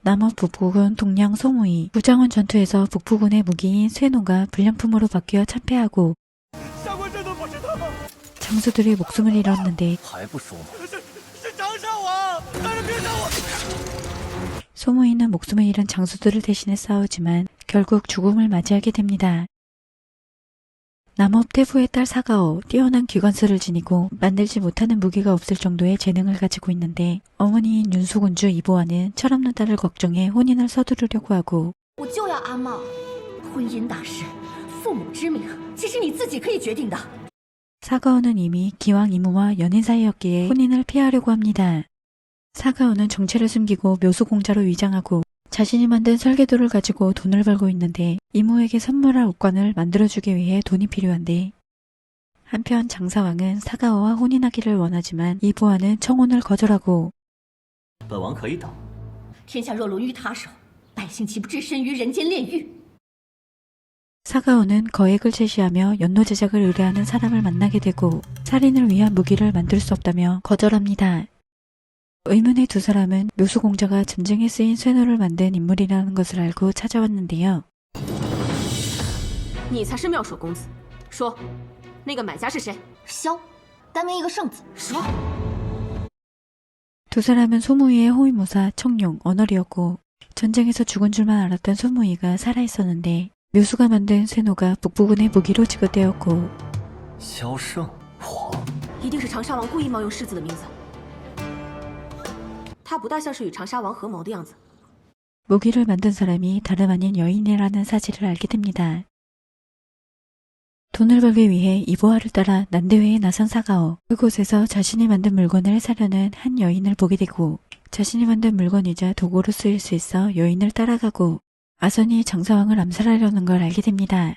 남업 북부군 동량 소무이 부장원 전투에서 북부군의 무기인 쇠노가 불량품으로 바뀌어 참패하고 장수들이 목숨을 잃었는데 소무이는 목숨을 잃은 장수들을 대신해 싸우지만 결국 죽음을 맞이하게 됩니다. 남업 태부의 딸 사가오, 뛰어난 기관술을 지니고 만들지 못하는 무기가 없을 정도의 재능을 가지고 있는데 어머니인 윤수군주 이보아는 철없는 딸을 걱정해 혼인을 서두르려고 하고 사가오는 이미 기왕 이모와 연인 사이였기에 혼인을 피하려고 합니다. 사가오는 정체를 숨기고 묘수공자로 위장하고 자신이 만든 설계도를 가지고 돈을 벌고 있는데 이모에게 선물할 옷관을 만들어주기 위해 돈이 필요한데 한편 장사왕은 사가오와 혼인하기를 원하지만 이보아는 청혼을 거절하고 사가오는 거액을 제시하며 연노 제작을 의뢰하는 사람을 만나게 되고 살인을 위한 무기를 만들 수 없다며 거절합니다. 의문의 두 사람은 묘수공자가 전쟁에 쓰인 쇠노를 만든 인물이라는 것을 알고 찾아왔는데요. 두 사람은 소무이의 호위무사 청룡, 언얼이었고 전쟁에서 죽은 줄만 알았던 소무이가 살아있었는데 묘수가 만든 쇠노가 북부군의 무기로 지급되었고 무기를 만든 사람이 다름 아닌 여인이라는 사실을 알게 됩니다. 돈을 벌기 위해 이보아를 따라 난대회에 나선 사가오. 그곳에서 자신이 만든 물건을 사려는 한 여인을 보게 되고 자신이 만든 물건이자 도구로 쓰일 수 있어 여인을 따라가고 아선이 장사왕을 암살하려는 걸 알게 됩니다.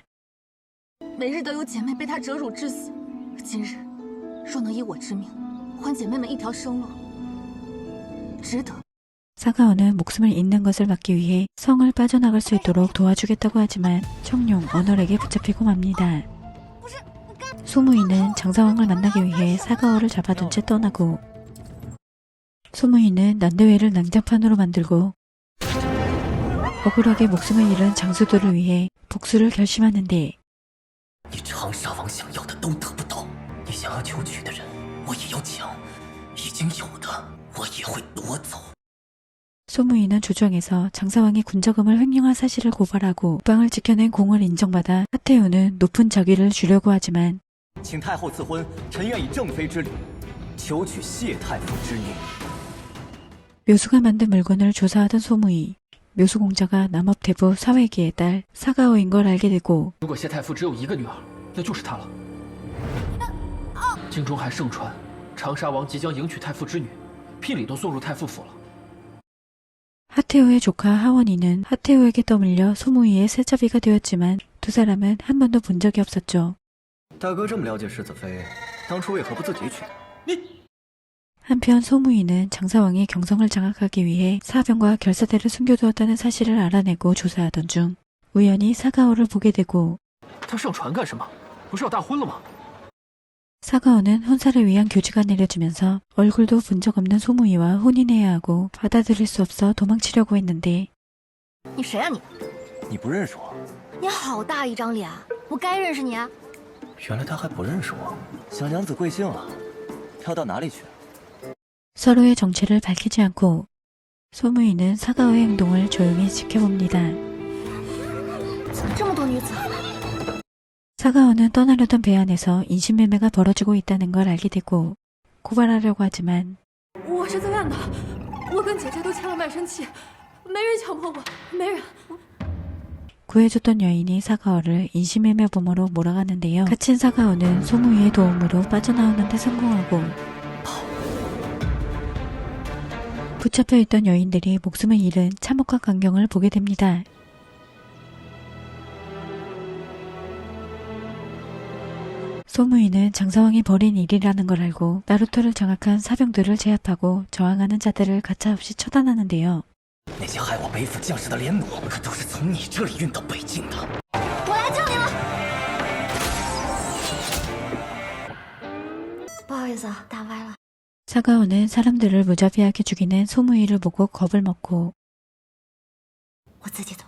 사가오는 목숨을 잃는 것을 막기 위해 성을 빠져나갈 수 있도록 도와주겠다고 하지만 청룡, 언얼에게 붙잡히고 맙니다. 소무이는 장사왕을 만나기 위해 사가오를 잡아둔 채 떠나고 소무이는 난대회를 난장판으로 만들고 억울하게 목숨을 잃은 장수들을 위해 복수를 결심하는데 소무이는 조정에서 장사왕이 군자금을 횡령한 사실을 고발하고 국방을 지켜낸 공을 인정받아 하태우는 높은 자기를 주려고 하지만 묘수가 만든 물건을 조사하던 소무이, 묘수공자가 남업대부 사회기의 딸 사가오인 걸 알게 되고 하태우의 조카 하원이는 하태우에게 떠밀려 소무이의 세자비가 되었지만 두 사람은 한 번도 본 적이 없었죠. 한편 소무이는 장사왕이 경성을 장악하기 위해 사병과 결사대를 숨겨두었다는 사실을 알아내고 조사하던 중 우연히 사가오를 보게 되고 사가오는 혼사를 위한 교지가 내려주면서 얼굴도 본 적 없는 소무이와 혼인해야 하고 받아들일 수 없어 도망치려고 했는데 서로의 정체를 밝히지 않고 소무이는 사가오의 행동을 조용히 지켜봅니다. 사가오는 떠나려던 배 안에서 인신매매가 벌어지고 있다는 걸 알게 되고 고발하려고 하지만 구해줬던 여인이 사가오를 인신매매범으로 몰아가는데요. 갇힌 사가오는 소무이의 도움으로 빠져나오는 데 성공하고 붙잡혀 있던 여인들이 목숨을 잃은 참혹한 광경을 보게 됩니다. 소무이는 장사왕이 벌인 일이라는 걸 알고 나루토를 장악한 사병들을 제압하고 저항하는 자들을 가차없이 처단하는데요. 사가오는 사람들을 무자비하게 죽이는 소무이를 보고 겁을 먹고 我自己走。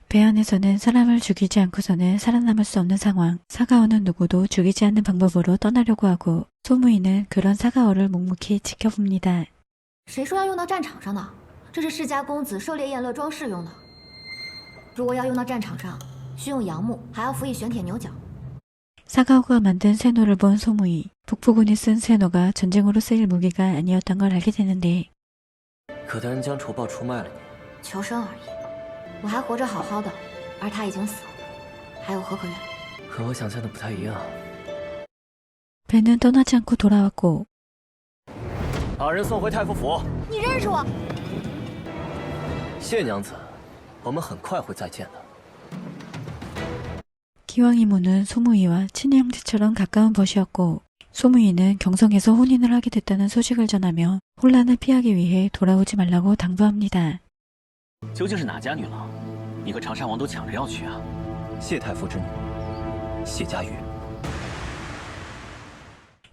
배 안에서는 사람을 죽이지 않고서는 살아남을 수 없는 상황. 사가오는 누구도 죽이지 않는 방법으로 떠나려고 하고 소무이는 그런 사가오를 묵묵히 지켜봅니다. 谁说要用到战场上呢？这是世家公子狩猎宴乐装饰用的。如果要用到战场上，需用杨木，还要服役玄铁牛角。 사가오가 만든 쇠노를 본 소무이. 북부군이 쓴 쇠노가 전쟁으로 쓰일 무기가 아니었던 걸 알게 되는데 可德人将仇报出卖了你，求生而已。我还活着好好的，而他已经死了。还有何可怨？ 和我想象的不太一样。 배는 떠나지 않고 돌아왔고 把人送回太傅府。你认识我？谢娘子，我们很快会再见的。 기왕 이모는 소무이와 친히 형제처럼 가까운 벗이었고 소무이는 경성에서 혼인을 하게 됐다는 소식을 전하며 혼란을 피하기 위해 돌아오지 말라고 당부합니다. 究竟是哪家女郎？你和长沙王都抢着要去啊？谢太傅之女，谢家玉。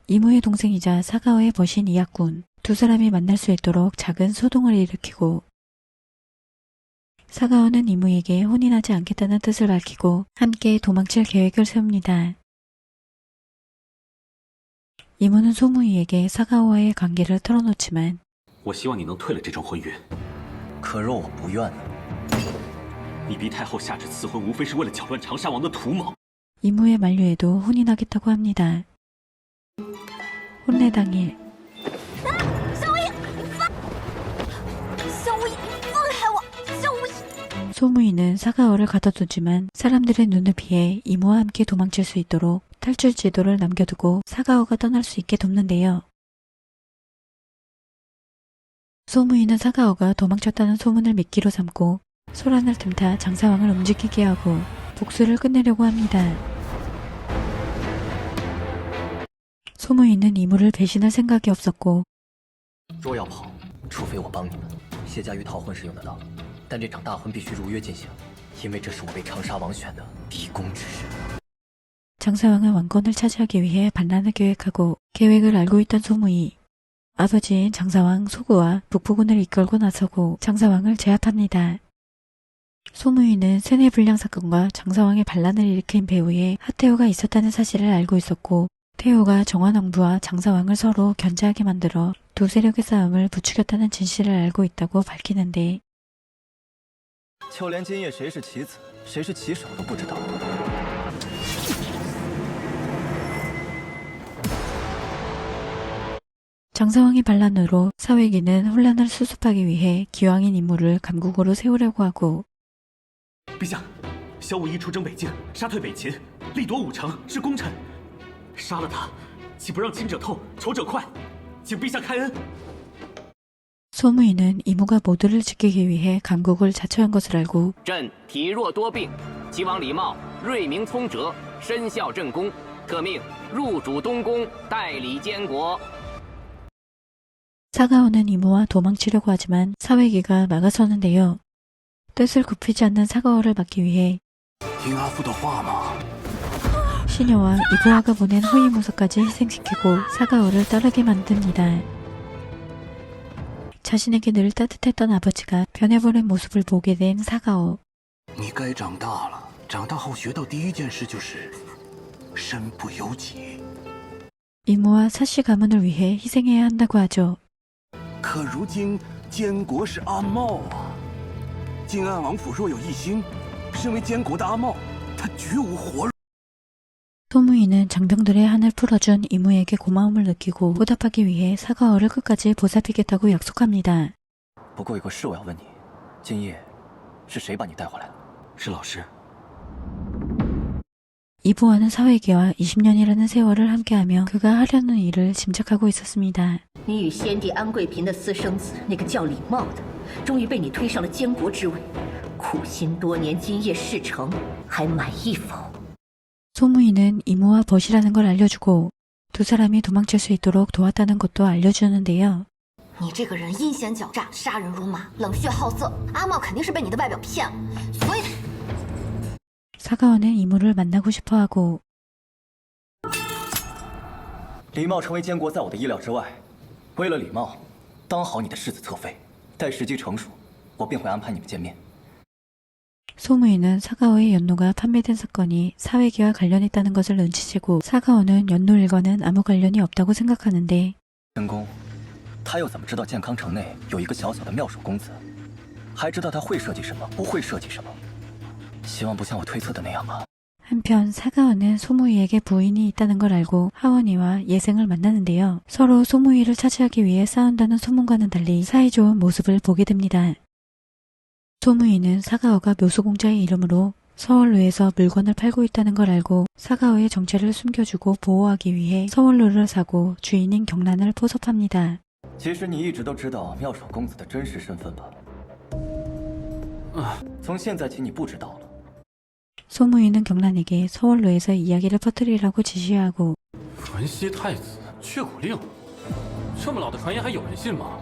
이모의 동생이자 사가오의 벗인 이학군. 두 사람이 만날 수 있도록 작은 소동을 일으키고 사가오는 이모에게 혼인하지 않겠다는 뜻을 밝히고 함께 도망칠 계획을 세웁니다. 이모는 소무이에게 사가오와의 관계를 털어놓지만 我希望你能退了这桩婚约。可若我不愿呢？你逼太后下旨赐婚，无非是为了搅乱长沙王的图谋。 이모의 만류에도 혼인하겠다고 합니다. 혼례 당일 小无义，你放开我！小无义。 소무이는 사가오를 가둬두지만 사람들의 눈을 피해 이모와 함께 도망칠 수 있도록 탈출 지도를 남겨두고 사가오가 떠날 수 있게 돕는데요. 소무이는 사가오가 도망쳤다는 소문을 미끼로 삼고 소란을 틈타 장사왕을 움직이게 하고 복수를 끝내려고 합니다. 소무이는 이모를 배신할 생각이 없었고 若要跑，除非我帮你们。谢家玉逃婚是用得到，但这场大婚必须如约进行，因为这是我为长沙王选的逼宫之事。 장사왕은 왕권을 차지하기 위해 반란을 계획하고 계획을 알고 있던 소무이. 아버지인 장사왕 소구와 북부군을 이끌고 나서고 장사왕을 제압합니다. 소무이는 세뇌 불량 사건과 장사왕의 반란을 일으킨 배후에 하태호가 있었다는 사실을 알고 있었고 태호가 정화농부와 장사왕을 서로 견제하게 만들어 두 세력의 싸움을 부추겼다는 진실을 알고 있다고 밝히는데 就连今夜谁是棋子，谁是棋手都不知道。 장사왕의 반란으로 사회기는 혼란을 수습하기 위해 기왕인 임무를 감국으로 세우려고 하고 陛下，萧武一出征北境，杀退北秦，力夺5城，是功臣。杀了他，岂不让亲者痛，仇者快？请陛下开恩。 소무이는 이모가 모두를 지키기 위해 감국을 자초한 것을 알고 朕体弱多病，齐王李茂锐明聪哲，身效朕功，特命入主东宫，代理监国。 사가오는 이모와 도망치려고 하지만 사회기가 막아서는데요. 뜻을 굽히지 않는 사가오를 막기 위해 听阿父的话吗？ 시녀와 이부아가 보낸 호위무사까지 희생시키고 사가오를 따르게 만듭니다. 자신에게 늘 따뜻했던 아버지가 변해버린 모습을 보게 된 사가오. 你该长大了，长大后学到第一件事就是身不由己。 이모와 사씨 가문을 위해 희생해야 한다고 하죠. 可如今监国是阿茂啊，晋安王府若有一心，身为监国的阿茂，他绝无活路。 소무이는 장병들의 한을 풀어준 이모에게 고마움을 느끼고 보답하기 위해 사가오를 끝까지 보살피겠다고 약속합니다. 不过有个事我要问你，今夜是谁把你带回来的？是老师。 이부아는 사회기와 20년이라는 세월을 함께하며 그가 하려는 일을 짐작하고 있었습니다. 你与先帝安贵嫔的私生子那个叫李茂的，终于被你推上了监国之位，苦心多年，今夜事成，还满意否？ 소무이는 이모와 벗이라는 걸 알려주고 두 사람이 도망칠 수 있도록 도왔다는 것도 알려주는데요. 你这个人阴险狡诈，杀人如麻，冷血好色。阿茂肯定是被你的外表骗了，所以 사가오는 이모를 만나고 싶어하고 李茂成为监国在我的意料之外。为了李茂，当好你的世子侧妃，待时机成熟，我便会安排你们见面。 소무이는 사가오의 연노가 판매된 사건이 사회계와 관련있다는 것을 눈치채고 사가오는 연노 일과는 아무 관련이 없다고 생각하는데 真公，他又怎么知道健康城内有一个小小的妙手公子？还知道他会设计什么，不会设计什么？希望不像我推测的那样吧。 한편 사가오는 소무이에게 부인이 있다는 걸 알고 하원이와 예생을 만나는데요. 서로 소무이를 차지하기 위해 싸운다는 소문과는 달리 사이좋은 모습을 보게 됩니다. 소무이는 사가오가 묘수공자의 이름으로 서원로에서 물건을 팔고 있다는 걸 알고 사가오의 정체를 숨겨주고 보호하기 위해 서원로를 사고 주인인 경란을 포섭합니다. 其实你一直都知道妙手公子的真实身份吧？从现在起你不知道了。 소무이는 경란에게 서원로에서 이야기를 퍼뜨리라고 지시하고 纯熙太子却古令，这么老的传言还有人信吗？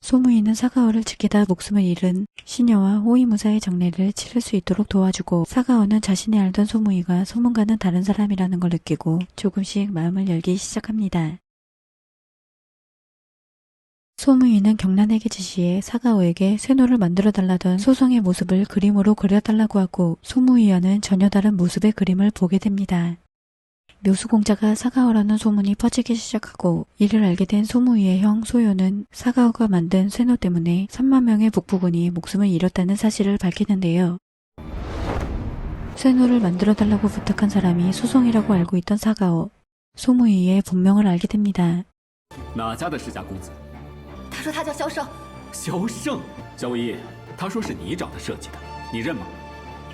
소무이는 사가오를 지키다 목숨을 잃은 시녀와 호위무사의 장례를 치를 수 있도록 도와주고 사가오는 자신이 알던 소무이가 소문과는 다른 사람이라는 걸 느끼고 조금씩 마음을 열기 시작합니다. 소무이는 경란에게 지시해 사가오에게 쇠노를 만들어달라던 소성의 모습을 그림으로 그려달라고 하고 소무이와는 전혀 다른 모습의 그림을 보게 됩니다. 묘수공자가 사가오라는 소문이 퍼지기 시작하고 이를 알게 된 소무이의 형 소요는 사가오가 만든 쇠노 때문에 3만 명의 북부군이 목숨을 잃었다는 사실을 밝히는데요. 쇠노를 만들어달라고 부탁한 사람이 소성이라고 알고 있던 사가오. 소무이의 본명을 알게 됩니다. 哪家的世家公子？他说他叫萧胜。萧胜，萧无义，他说是你找他设计的，你认吗？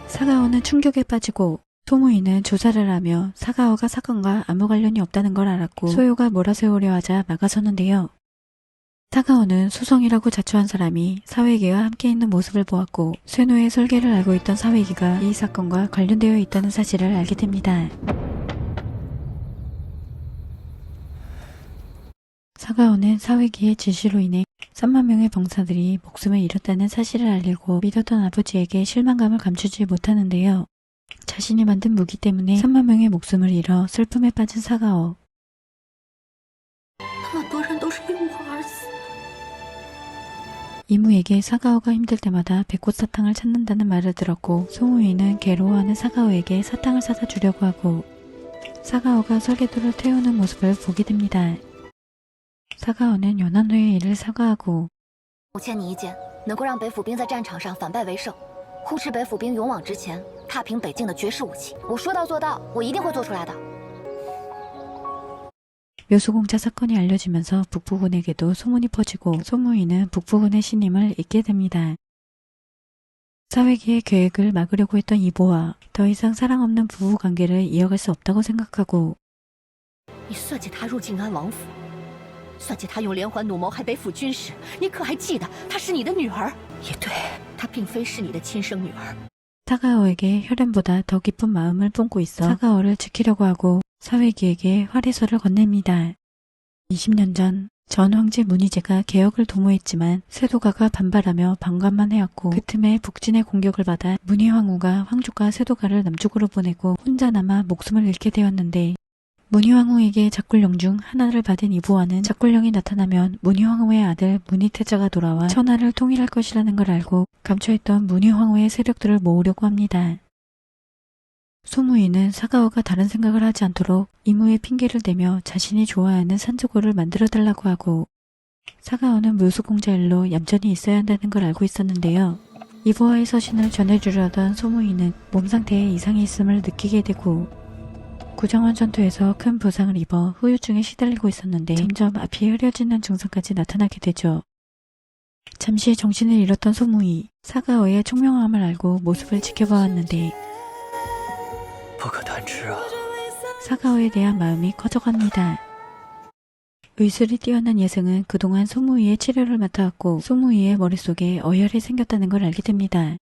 사가오는 충격에 빠지고 소무이는 조사를 하며 사가오가 사건과 아무 관련이 없다는 걸 알았고 소요가 몰아세우려 하자 막아서는데요. 사가오는 수성이라고 자처한 사람이 사회기와 함께 있는 모습을 보았고 쇠노의 설계를 알고 있던 사회기가 이 사건과 관련되어 있다는 사실을 알게 됩니다. 사가오는 사회기의 지시로 인해 3만 명의 병사들이 목숨을 잃었다는 사실을 알리고 믿었던 아버지에게 실망감을 감추지 못하는데요. 자신이 만든 무기 때문에 3만 명의 목숨을 잃어 슬픔에 빠진 사가오. 那么多人都是因我而死。 이무에게 사가오가 힘들 때마다 백꽃 사탕을 찾는다는 말을 들었고 소무이는 괴로워하는 사가오에게 사탕을 사다 주려고 하고 사가오가 설계도를 태우는 모습을 보게 됩니다. 사가오는 연한 후의 일을 사과하고 我欠你一件，能够让北府兵在战场上反败为胜，护持北府兵勇往直前，踏平北境的绝世武器。我说到做到，我一定会做出来的。 묘수공자 사건이 알려지면서 북부군에게도 소문이 퍼지고 소무이는 북부군의 신임을 잊게 됩니다. 사회기의 계획을 막으려고 했던 이보와 더 이상 사랑 없는 부부 관계를 이어갈 수 없다고 생각하고 你算计他入静安王府，算计他用连环弩谋害北府军师，你可还记得她是你的女儿？也对，她并非是你的亲生女儿。 사가오에게 혈연보다 더 깊은 마음을 뿜고 있어 사가오를 지키려고 하고 사회기에게 활의설을 건넵니다. 20년 전 황제 문희재가 개혁을 도모했지만 세도가가 반발하며 방관만 해왔고 그 틈에 북진의 공격을 받아 문희황후가 황족과 세도가를 남쪽으로 보내고 혼자 남아 목숨을 잃게 되었는데 문희황후에게 작굴령 중 하나를 받은 이보와는 작굴령이 나타나면 문희황후의 아들 문희태자가 돌아와 천하를 통일할 것이라는 걸 알고 감춰있던 문희황후의 세력들을 모으려고 합니다. 소무이는 사가오가 다른 생각을 하지 않도록 이무의 핑계를 대며 자신이 좋아하는 산조고를 만들어달라고 하고 사가오는 묘수공자 일로 얌전히 있어야 한다는 걸 알고 있었는데요. 이보와의 서신을 전해주려던 소무이는 몸 상태에 이상이 있음을 느끼게 되고 구정원 전투에서 큰 부상을 입어 후유증에 시달리고 있었는데 점점 앞이 흐려지는 증상까지 나타나게 되죠. 잠시 정신을 잃었던 소무이, 사가오의 총명함을 알고 모습을 지켜보았는데 不可贪吃啊！ 사가오에 대한 마음이 커져갑니다. 의술이 뛰어난 예승은 그동안 소무이의 치료를 맡아왔고 소무이의 머릿속에 어혈이 생겼다는 걸 알게 됩니다.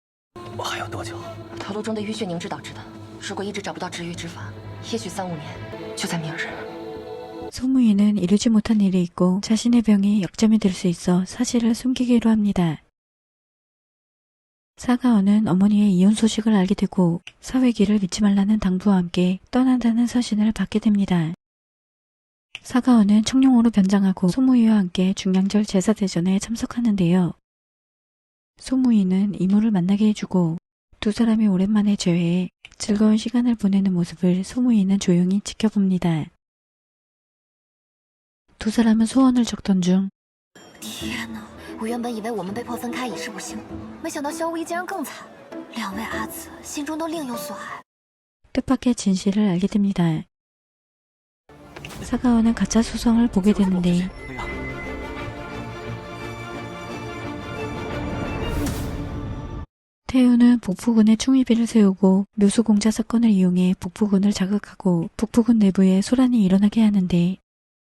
我还有多久？头颅中的淤血凝滞导致的。如果一直找不到治愈之法，也许3、5年就在明日。 소무이는 이루지 못한 일이 있고 자신의 병이 약점이 될 수 있어 사실을 숨기기로 합니다. 사가오는 어머니의 이혼 소식을 알게 되고 사회기를 믿지 말라는 당부와 함께 떠난다는 서신을 받게 됩니다. 사가오는 청룡으로 변장하고 소무이와 함께 중량절 제사대전에 참석하는데요. 소무이는 이모를 만나게 해주고 두 사람이 오랜만에 재회해 즐거운 시간을 보내는 모습을 소무이는 조용히 지켜봅니다. 두 사람은 소원을 적던 중 天哪！我原本以为我们被迫分开已是不幸，没想到萧无疑竟然更惨。两位阿紫心中都另有所爱。 뜻밖의 진실을 알게 됩니다. 사가오는 가짜 소성을 보게 되는데 哎呀， 태우는 북부군의 충의비를 세우고 묘수공자 사건을 이용해 북부군을 자극하고 북부군 내부에 소란이 일어나게 하는데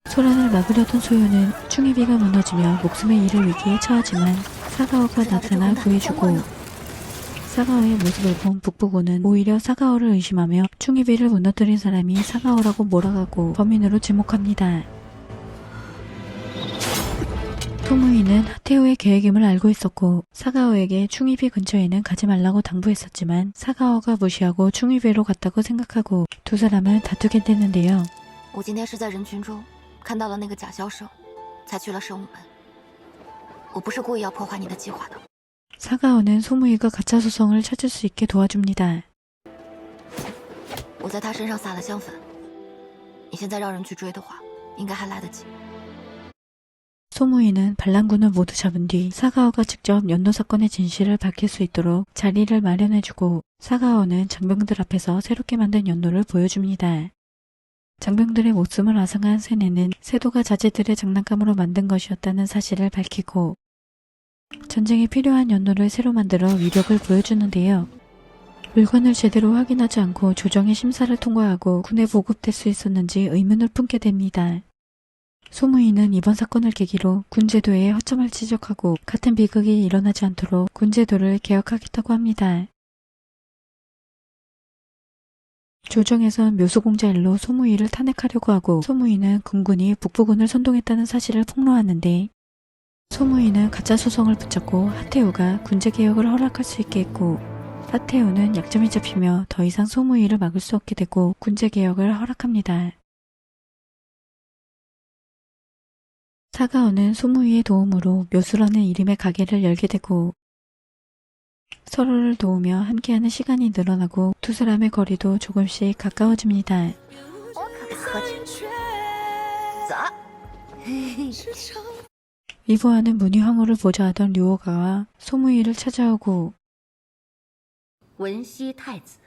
소란을 막으려던 소요는 충의비가 무너지며 목숨의 잃을 위기에 처하지만 사가오가 나타나 구해주고 사가오의 모습을 본 북부군은 오히려 사가오를 의심하며 충의비를 무너뜨린 사람이 사가오라고 몰아가고 범인으로 지목합니다. 토무이는 하테오의 계획임을 알고 있었고 사가오에게 충의비 근처에는 가지 말라고 당부했었지만 사가오가 무시하고 충의비로 갔다고 생각하고 두 사람은 다투게 되는데요. 我今天是在人群中看到了那个假销售，才去了圣武门。我不是故意要破坏你的计划的。 사가오는 소무이가 가짜 소성을 찾을 수 있게 도와줍니다. 我在他身上撒了香粉，你现在让人去追的话，应该还来得及。 소무이는 반란군을 모두 잡은 뒤 사가오가 직접 연노 사건의 진실을 밝힐 수 있도록 자리를 마련해주고 사가오는 장병들 앞에서 새롭게 만든 연노를 보여줍니다. 장병들의 목숨을 앗아간 세네는 세도가 자제들의 장난감으로 만든 것이었다는 사실을 밝히고 전쟁에 필요한 연노를 새로 만들어 위력을 보여주는데요. 물건을 제대로 확인하지 않고 조정의 심사를 통과하고 군에 보급될 수 있었는지 의문을 품게 됩니다. 소무이는 이번 사건을 계기로 군제도의 허점을 지적하고 같은 비극이 일어나지 않도록 군제도를 개혁하겠다고 합니다. 조정에선 묘수공자 일로 소무이를 탄핵하려고 하고 소무이는 군군이 북부군을 선동했다는 사실을 폭로하는데 소무이는 가짜 소성을 붙잡고 하테오가 군제개혁을 허락할 수 있게 했고 하테오는 약점이 잡히며 더 이상 소무이를 막을 수 없게 되고 군제개혁을 허락합니다. 사가오는 소무이의 도움으로 묘수라는 이름의 가게를 열게 되고 서로를 도우며 함께하는 시간이 늘어나고 두 사람의 거리도 조금씩 가까워집니다. 喝酒，走。 위보하는 문희황후를 보좌하던 류오가와 소무이를 찾아오고 文熙太子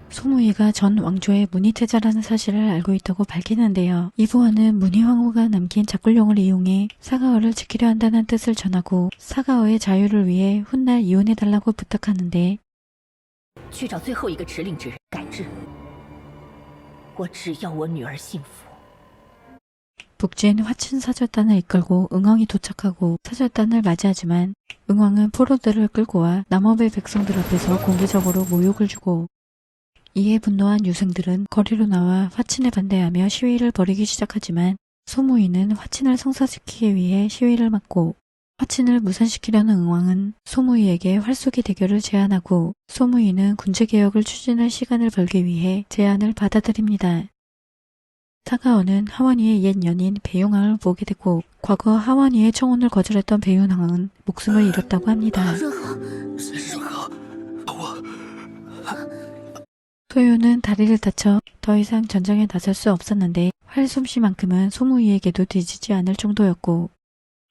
소무이가 전 왕조의 문희태자라는 사실을 알고 있다고 밝히는데요. 이보아는 문희황후가 남긴 작굴용을 이용해 사가오를 지키려 한다는 뜻을 전하고 사가오의 자유를 위해 훗날 이혼해달라고 부탁하는데 去找最后一个持令之人改制。我只要我女儿幸福。 북진 화친 사절단을 이끌고 응왕이 도착하고 사절단을 맞이하지만 응왕은 포로들을 끌고 와 남업의 백성들 앞에서 공개적으로 모욕을 주고 이에 분노한 유생들은 거리로 나와 화친에 반대하며 시위를 벌이기 시작하지만 소무이는 화친을 성사시키기 위해 시위를 막고 화친을 무산시키려는 응왕은 소무이에게 활쏘기 대결을 제안하고 소무이는 군제개혁을 추진할 시간을 벌기 위해 제안을 받아들입니다. 사가오는 하원이의 옛 연인 배윤왕을 보게 되고 과거 하원이의 청혼을 거절했던 배윤왕은 목숨을 잃었다고 합니다. 소요는 다리를 다쳐 더 이상 전쟁에 나설 수 없었는데 활솜씨만큼은 소무이에게도 뒤지지 않을 정도였고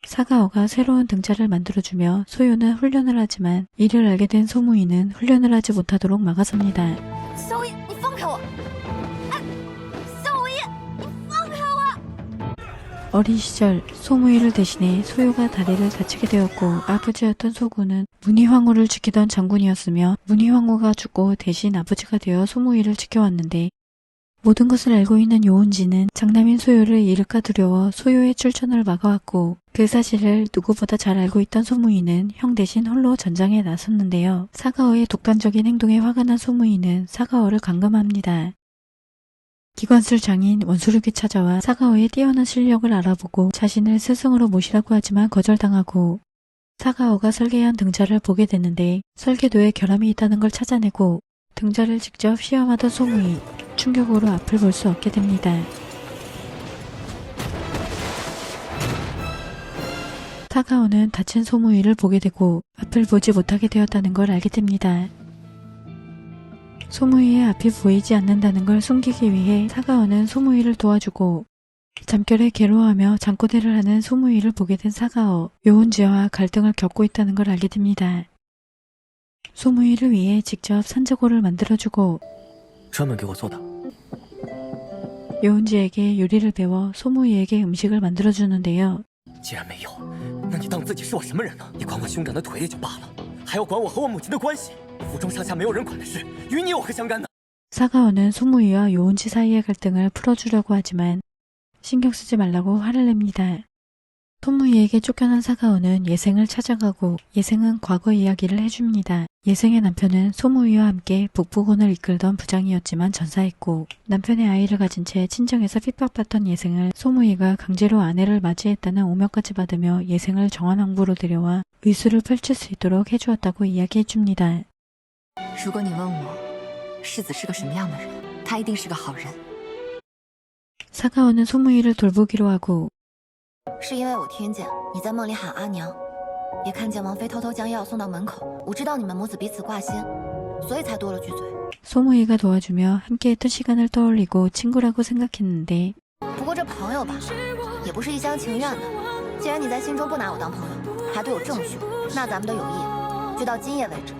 사가오가 새로운 등자를 만들어주며 소요는 훈련을 하지만 이를 알게 된 소무이는 훈련을 하지 못하도록 막아섭니다. 萧无疑，你放开我！哎，萧无疑，你放开我！ 어린 시절 소무이를 대신해 소요가 다리를 다치게 되었고 아버지였던 소구는 문희황후를 지키던 장군이었으며 문희황후가 죽고 대신 아버지가 되어 소무이를 지켜왔는데 모든 것을 알고 있는 요운지는 장남인 소요를 잃을까 두려워 소요의 출전을 막아왔고 그 사실을 누구보다 잘 알고 있던 소무이는 형 대신 홀로 전장에 나섰는데요. 사가오의 독단적인 행동에 화가 난 소무이는 사가오를 감금합니다. 기관술 장인 원수륙이 찾아와 사가오의 뛰어난 실력을 알아보고 자신을 스승으로 모시라고 하지만 거절당하고 사가오가 설계한 등자를 보게 되는데 설계도에 결함이 있다는 걸 찾아내고 등자를 직접 시험하던 소무이, 충격으로 앞을 볼 수 없게 됩니다. 사가오는 다친 소무이를 보게 되고 앞을 보지 못하게 되었다는 걸 알게 됩니다. 소무이의 앞이 보이지 않는다는 걸 숨기기 위해 사가오는 소무이를 도와주고 잠결에 괴로워하며 잠꼬대를 하는 소무이를 보게 된 사가오, 요온지와 갈등을 겪고 있다는 걸 알게 됩니다. 소무이를 위해 직접 산적고를 만들어주고 专门给我做的。 요온지에게 요리를 배워 소무이에게 음식을 만들어주는데요. 既然没有，那你当自己是我什么人呢？你管我兄长的腿也就罢了，还要管我和我母亲的关系。府中上下没有人管的事，与你有何相干呢？ 사가오는 소무이와 요온지 사이의 갈등을 풀어주려고 하지만 신경 쓰지 말라고 화를 냅니다. 소무이에게 쫓겨난 사가오는 예생을 찾아가고 예생은 과거 이야기를 해줍니다. 예생의 남편은 소무이와 함께 북부군을 이끌던 부장이었지만 전사했고 남편의 아이를 가진 채 친정에서 핍박받던 예생을 소무이가 강제로 아내를 맞이했다는 오명까지 받으며 예생을 정한왕부로 들여와 의술을 펼칠 수 있도록 해주었다고 이야기해줍니다. 如果你问我，世子是个什么样的人，他一定是个好人。 사가오는 소무이를 돌보기로 하고 是因为我听见你在梦里喊阿娘，也看见王妃偷偷将药送到门口。我知道你们母子彼此挂心，所以才多了句嘴。 소무이가 도와주며 함께했던 시간을 떠올리고 친구라고 생각했는데 不过这朋友吧，也不是一厢情愿的。既然你在心中不拿我当朋友，还对我这么凶，那咱们的友谊就到今夜为止。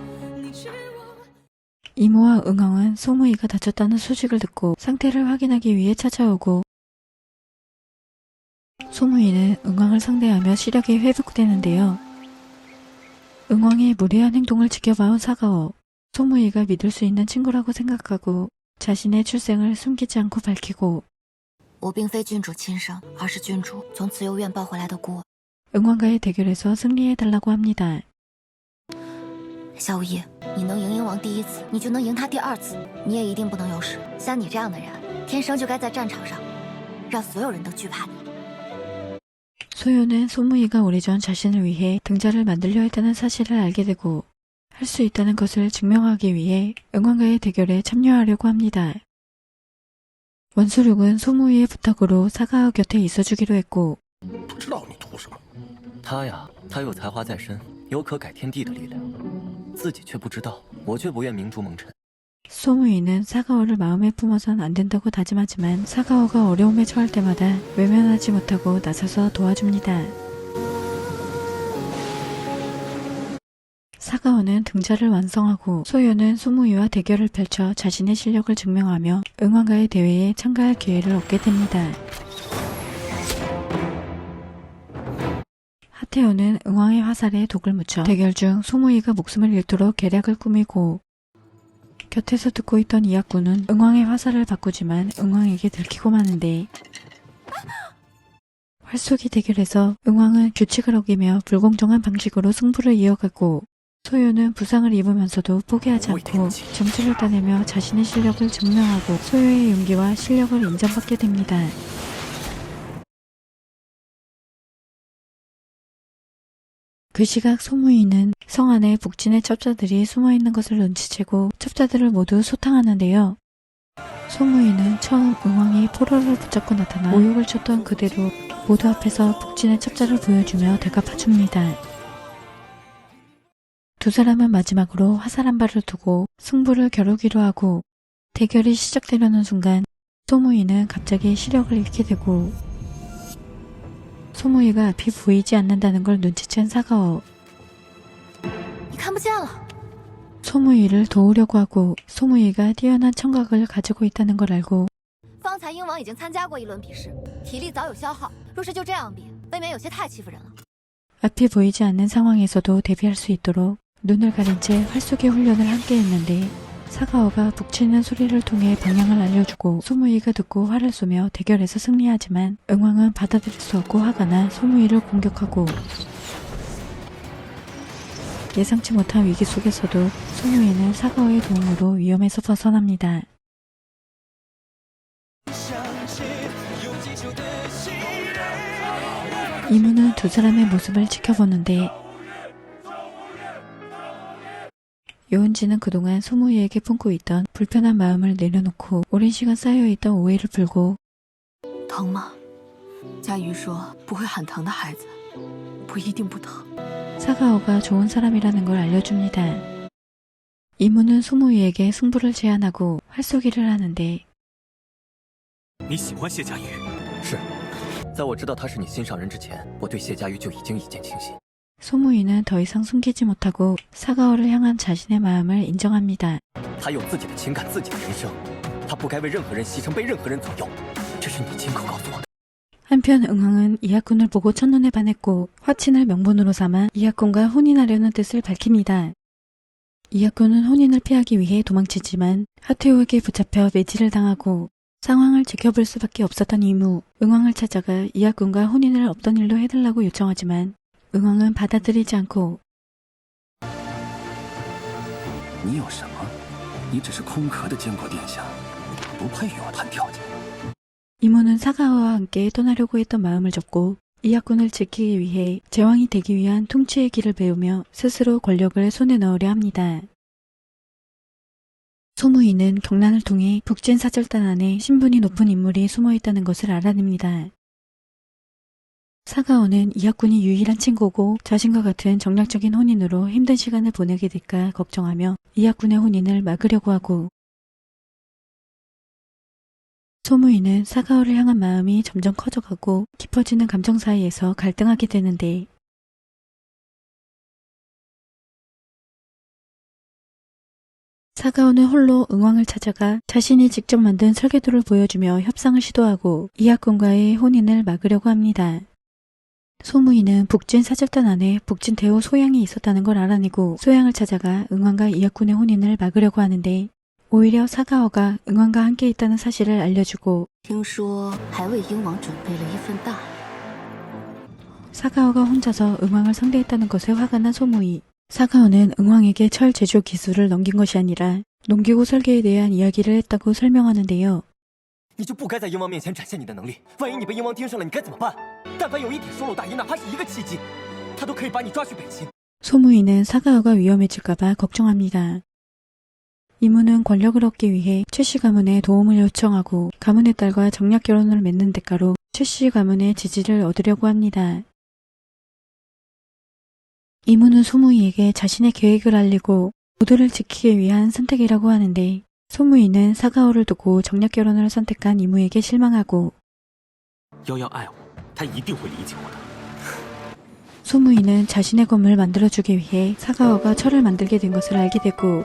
이모와 응왕은 소무이가 다쳤다는 소식을 듣고 상태를 확인하기 위해 찾아오고 소무이는 응왕을 상대하며 시력이 회복되는데요. 응왕의 무례한 행동을 지켜봐온 사가오, 소무이가 믿을 수 있는 친구라고 생각하고 자신의 출생을 숨기지 않고 밝히고 我并非君主亲生，而是君主从慈幼院抱回来的孤儿。 응왕과의 대결에서 승리해달라고 합니다. 萧无意，你能赢鹰王第一次，你就能赢他第二次。你也一定不能有失。像你这样的人，天生就该在战场上，让所有人都惧怕你。 소요는 소무이가 오래전 자신을 위해 등자를 만들려 했다는 사실을 알게 되고 할 수 있다는 것을 증명하기 위해 응왕과의 대결에 참여하려고 합니다. 원수륙은 소무이의 부탁으로 사가오 곁에 있어주기로 했고 不知道你图什么。他呀，他有才华在身，有可改天地的力量，自己却不知道，我却不愿明珠蒙尘。 소무이는 사가오를 마음에 품어선 안 된다고 다짐하지만 사가오가 어려움에 처할 때마다 외면하지 못하고 나서서 도와줍니다. 사가오는 등자를 완성하고 소요는 소무이와 대결을 펼쳐 자신의 실력을 증명하며 응왕과의 대회에 참가할 기회를 얻게 됩니다. 하태호는 응왕의 화살에 독을 묻혀 대결 중 소무이가 목숨을 잃도록 계략을 꾸미고 곁에서 듣고 있던 이학구는 응왕의 화살을 바꾸지만 응왕에게 들키고 마는데 활쏘기 대결에서 응왕은 규칙을 어기며 불공정한 방식으로 승부를 이어가고 소요는 부상을 입으면서도 포기하지 않고 점수를 따내며 자신의 실력을 증명하고 소요의 용기와 실력을 인정받게 됩니다. 그 시각 소무이는 성 안에 북진의 첩자들이 숨어있는 것을 눈치채고 첩자들을 모두 소탕하는데요. 소무이는 처음 응왕이 포로를 붙잡고 나타나 모욕을 쳤던 그대로 모두 앞에서 북진의 첩자를 보여주며 되갚아줍니다. 두 사람은 마지막으로 화살 한 발을 두고 승부를 겨루기로 하고 대결이 시작되려는 순간 소무이는 갑자기 시력을 잃게 되고 소무이가 앞이 보이지 않는다는 걸 눈치챈 사가오. 你看不见了。 소무이를 도우려고 하고 소무이가 뛰어난 청각을 가지고 있다는 걸 알고 方才鹰王已经参加过一轮比试，体力早有消耗。若是就这样比，未免有些太欺负人了。 앞이 보이지 않는 상황에서도 대비할 수 있도록 눈을 가린 채 활쏘기 훈련을 함께 했는데 사가오가 북치는 소리를 통해 방향을 알려주고 소무이가 듣고 활을 쏘며 대결에서 승리하지만 응왕은 받아들일 수 없고 화가 나 소무이를 공격하고 예상치 못한 위기 속에서도 소무이는 사가오의 도움으로 위험에서 벗어납니다. 이무는 두 사람의 모습을 지켜보는데 요은지는 그동안 소무이에게 품고 있던 불편한 마음을 내려놓고 오랜 시간 쌓여있던 오해를 풀고 疼吗？佳瑜说不会喊疼的孩子不一定不疼。 사가오가 좋은 사람이라는 걸 알려줍니다. 이모는 소무이에게 승부를 제안하고 활쏘기를 하는데 你喜欢谢佳瑜？是，在我知道他是你心上人之前，我对谢佳瑜就已经一见倾心。 소무이는 더 이상 숨기지 못하고 사가오를 향한 자신의 마음을 인정합니다. 他有自己的情感，自己的人生，他不该为任何人牺牲，被任何人左右。这是你亲口告诉我的。 한편 응왕은 이학군을 보고 첫눈에 반했고 화친을 명분으로 삼아 이학군과 혼인하려는 뜻을 밝힙니다. 이학군은 혼인을 피하기 위해 도망치지만 하태우에게 붙잡혀 매질을 당하고 상황을 지켜볼 수밖에 없었던 이무, 응왕을 찾아가 이학군과 혼인을 없던 일로 해달라고 요청하지만 응왕은 받아들이지 않고 你有什么？你只是空壳的监国殿下，不配与我谈条件。 이모는 사가와와 함께 떠나려고 했던 마음을 접고 이학군을 지키기 위해 제왕이 되기 위한 통치의 길을 배우며 스스로 권력을 손에 넣으려 합니다. 소무이는 경란을 통해 북진 사절단 안에 신분이 높은 인물이 숨어있다는 것을 알아냅니다. 사가오는 이학군이 유일한 친구고 자신과 같은 정략적인 혼인으로 힘든 시간을 보내게 될까 걱정하며 이학군의 혼인을 막으려고 하고 소무이는 사가오를 향한 마음이 점점 커져가고 깊어지는 감정 사이에서 갈등하게 되는데 사가오는 홀로 응왕을 찾아가 자신이 직접 만든 설계도를 보여주며 협상을 시도하고 이학군과의 혼인을 막으려고 합니다. 소무이는 북진 사절단 안에 북진 대호 소양이 있었다는 걸 알아내고 소양을 찾아가 응왕과 이학군의 혼인을 막으려고 하는데 오히려 사가오가 응왕과 함께 있다는 사실을 알려주고 听说还为英王准备了一份大礼。 사가오가 혼자서 응왕을 상대했다는 것에 화가 난 소무이. 사가오는 응왕에게 철 제조 기술을 넘긴 것이 아니라 농기구 설계에 대한 이야기를 했다고 설명하는데요. 你就不该在鹰王面前展现你的能力。万一你被鹰王盯上了，你该怎么办？但凡有一点疏漏大意，哪怕是一个契机，他都可以把你抓去北秦。 소무이는 사가오가 위험해질까봐 걱정합니다. 이무는 권력을 얻기 위해 최씨 가문의 도움을 요청하고 가문의 딸과 정략 결혼을 맺는 대가로 최씨 가문의 지지를 얻으려고 합니다. 이무는 소무이에게 자신의 계획을 알리고 모두를 지키기 위한 선택이라고 하는데 소무이는 사가오를 두고 정략 결혼을 선택한 이무에게 실망하고 瑶瑶爱我，她一定会理解我的。 소무이는 자신의 검을 만들어주기 위해 사가오가 철을 만들게 된 것을 알게 되고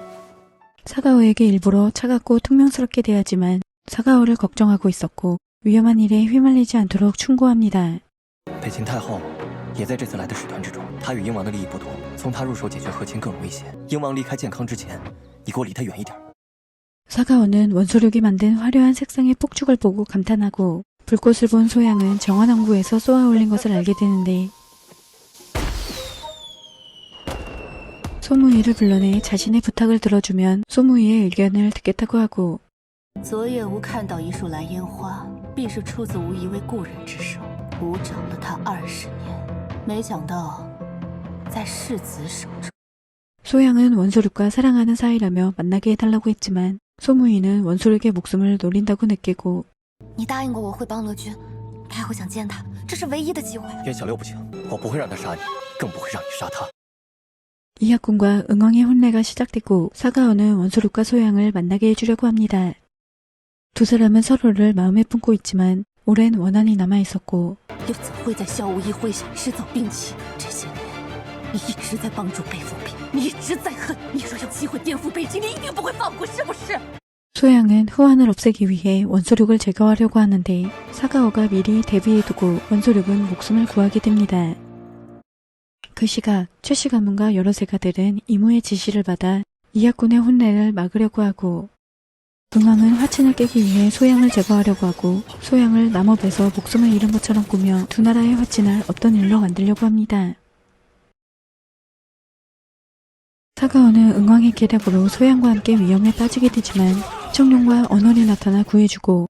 사가오에게 일부러 차갑고 퉁명스럽게 대하지만 사가오를 걱정하고 있었고 위험한 일에 휘말리지 않도록 충고합니다. 北秦太后也在这次来的使团之中，她与鹰王的利益不同，从她入手解决和亲更容易些。鹰王离开健康之前，你给我离他远一点。 사가오는 원소력이 만든 화려한 색상의 폭죽을 보고 감탄하고 불꽃을 본 소양은 정원왕궁에서 쏘아 올린 것을 알게 되는데 소무이를 불러내 자신의 부탁을 들어주면 소무이의 의견을 듣겠다고 하고 昨夜吾看到一束蓝烟花，必是出自吾一位故人之手。吾找了他20年，没想到在世子手中。 소양은 원소력과 사랑하는 사이라며 만나게 해달라고 했지만 소무이는 원소력의 목숨을 노린다고 느끼고 你答应过我会帮乐君，开会想见他，这是唯一的机会。袁小六不行，我不会让他杀你，更不会让你杀他。 이학군과 응왕의 혼례가 시작되고 사가오는 원소력과 소양을 만나게 해주려고 합니다. 두 사람은 서로를 마음에 품고 있지만 오랜 원한이 남아있었고 又怎会在萧无一麾下制造兵器？这些年，你一直在帮助北府兵，你一直在恨。你若有机会颠覆北京，你一定不会放过，是不是？ 소양은 후환을 없애기 위해 원소력을 제거하려고 하는데 사가오가 미리 대비해두고 원소력은 목숨을 구하게 됩니다. 그 시각 최씨 가문과 여러 세가들은 이무의 지시를 받아 이학군의 혼례를 막으려고 하고 응왕은 화친을 깨기 위해 소양을 제거하려고 하고 소양을 남업에서 목숨을 잃은 것처럼 꾸며 두 나라의 화친을 없던 일로 만들려고 합니다. 사가오는 응왕의 계략으로 소양과 함께 위험에 빠지게 되지만 청룡과 언월이 나타나 구해주고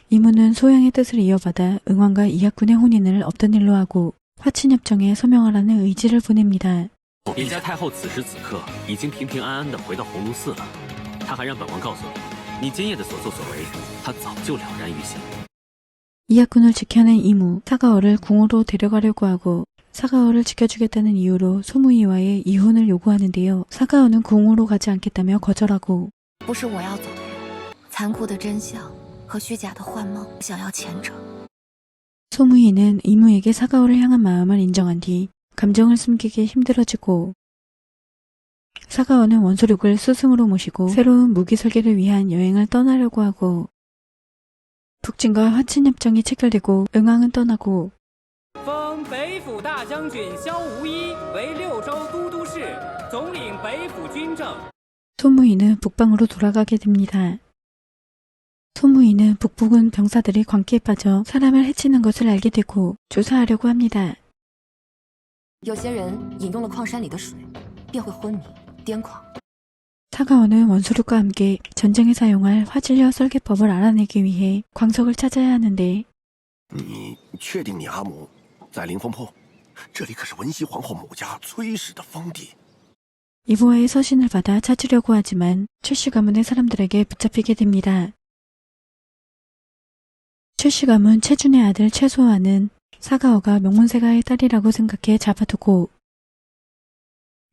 이무는 소양의 뜻을 이어받아 응왕과 이학군의 혼인을 없던 일로 하고 화친협정에 서명하라는 의지를 보냅니다. 你家太后此时此刻已经平平安安的回到红炉寺了，她还让本王告诉你，你今夜的所作所为，她早就了然于心。 이하쿤을 지켜낸 이무, 사가오를 궁으로 데려가려고 하고 사가오를 지켜주겠다는 이유로 소무이와의 이혼을 요구하는데요. 사가오는 궁으로 가지 않겠다며 거절하고 不是我要走，残酷的真相和虚假的幻梦，想要前者。 소무이는 이무에게 사가오를 향한 마음을 인정한 뒤 감정을 숨기기 힘들어지고 사가오는 원소륙을 스승으로 모시고 새로운 무기 설계를 위한 여행을 떠나려고 하고 북진과 화친협정이 체결되고 응왕은 떠나고 封北府大将军萧无一为六州都督事，总领北府军政。 소무이는 북방으로 돌아가게 됩니다. 소무이는 북부군 병사들이 광기에 빠져 사람을 해치는 것을 알게 되고 조사하려고 합니다. 有些人饮用了矿山里的水，便会昏迷、癫狂。 사가오는 원소륙과 함께 전쟁에 사용할 화질려 설계법을 알아내기 위해 광석을 찾아야 하는데 你确定你阿母在灵峰铺？这里可是文熙皇后母家崔氏的封地。 이보아의 서신을 받아 찾으려고 하지만 최씨 가문의 사람들에게 붙잡히게 됩니다. 최씨 가문 최준의 아들 최소아는 사가오가 명문세가의 딸이라고 생각해 잡아두고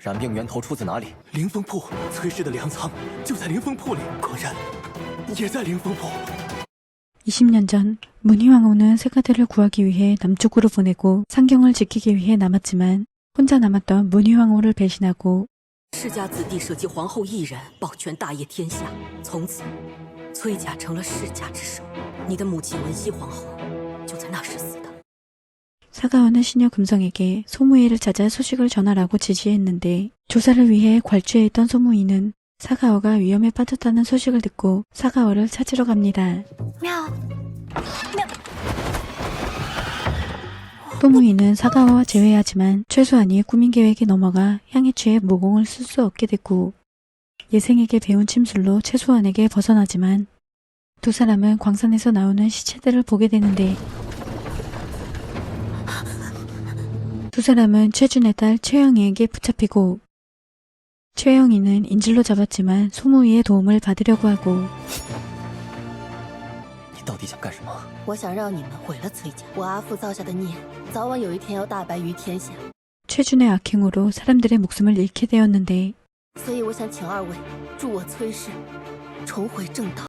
染病源头出自哪里？灵峰铺，崔氏的粮仓就在灵峰铺里，果然也在灵峰铺。 20년 전 문희왕후는 세가들을 구하기 위해 남쪽으로 보내고 상경을 지키기 위해 남았지만 혼자 남았던 문희왕후를 배신하고 世家子弟舍弃皇后一人，保全大业天下。从此，崔家成了世家之首。你的母亲文熙皇后就在那时死的。 사가오는 시녀 금성에게 소무이를 찾아 소식을 전하라고 지시했는데 조사를 위해 괄주에 있던 소무이는 사가오가 위험에 빠졌다는 소식을 듣고 사가오를 찾으러 갑니다. 妙， 소무이는 사가오와 재회하지만 최소한이 꾸민 계획에 넘어가 향에 취해 모공을 쓸 수 없게 됐고 예생에게 배운 침술로 최소한에게 벗어나지만 두 사람은 광산에서 나오는 시체들을 보게 되는데 두 사람은 최준의 딸 최영희에게 붙잡히고 최영희는 인질로 잡았지만 소무이의 도움을 받으려고 하고 你到底想干什么？我想让你们毁了崔家，我阿父造下的孽，早晚有一天要大白于天下。 최준의 악행으로 사람들의 목숨을 잃게 되었는데 所以我想请二位助我崔氏重回正道。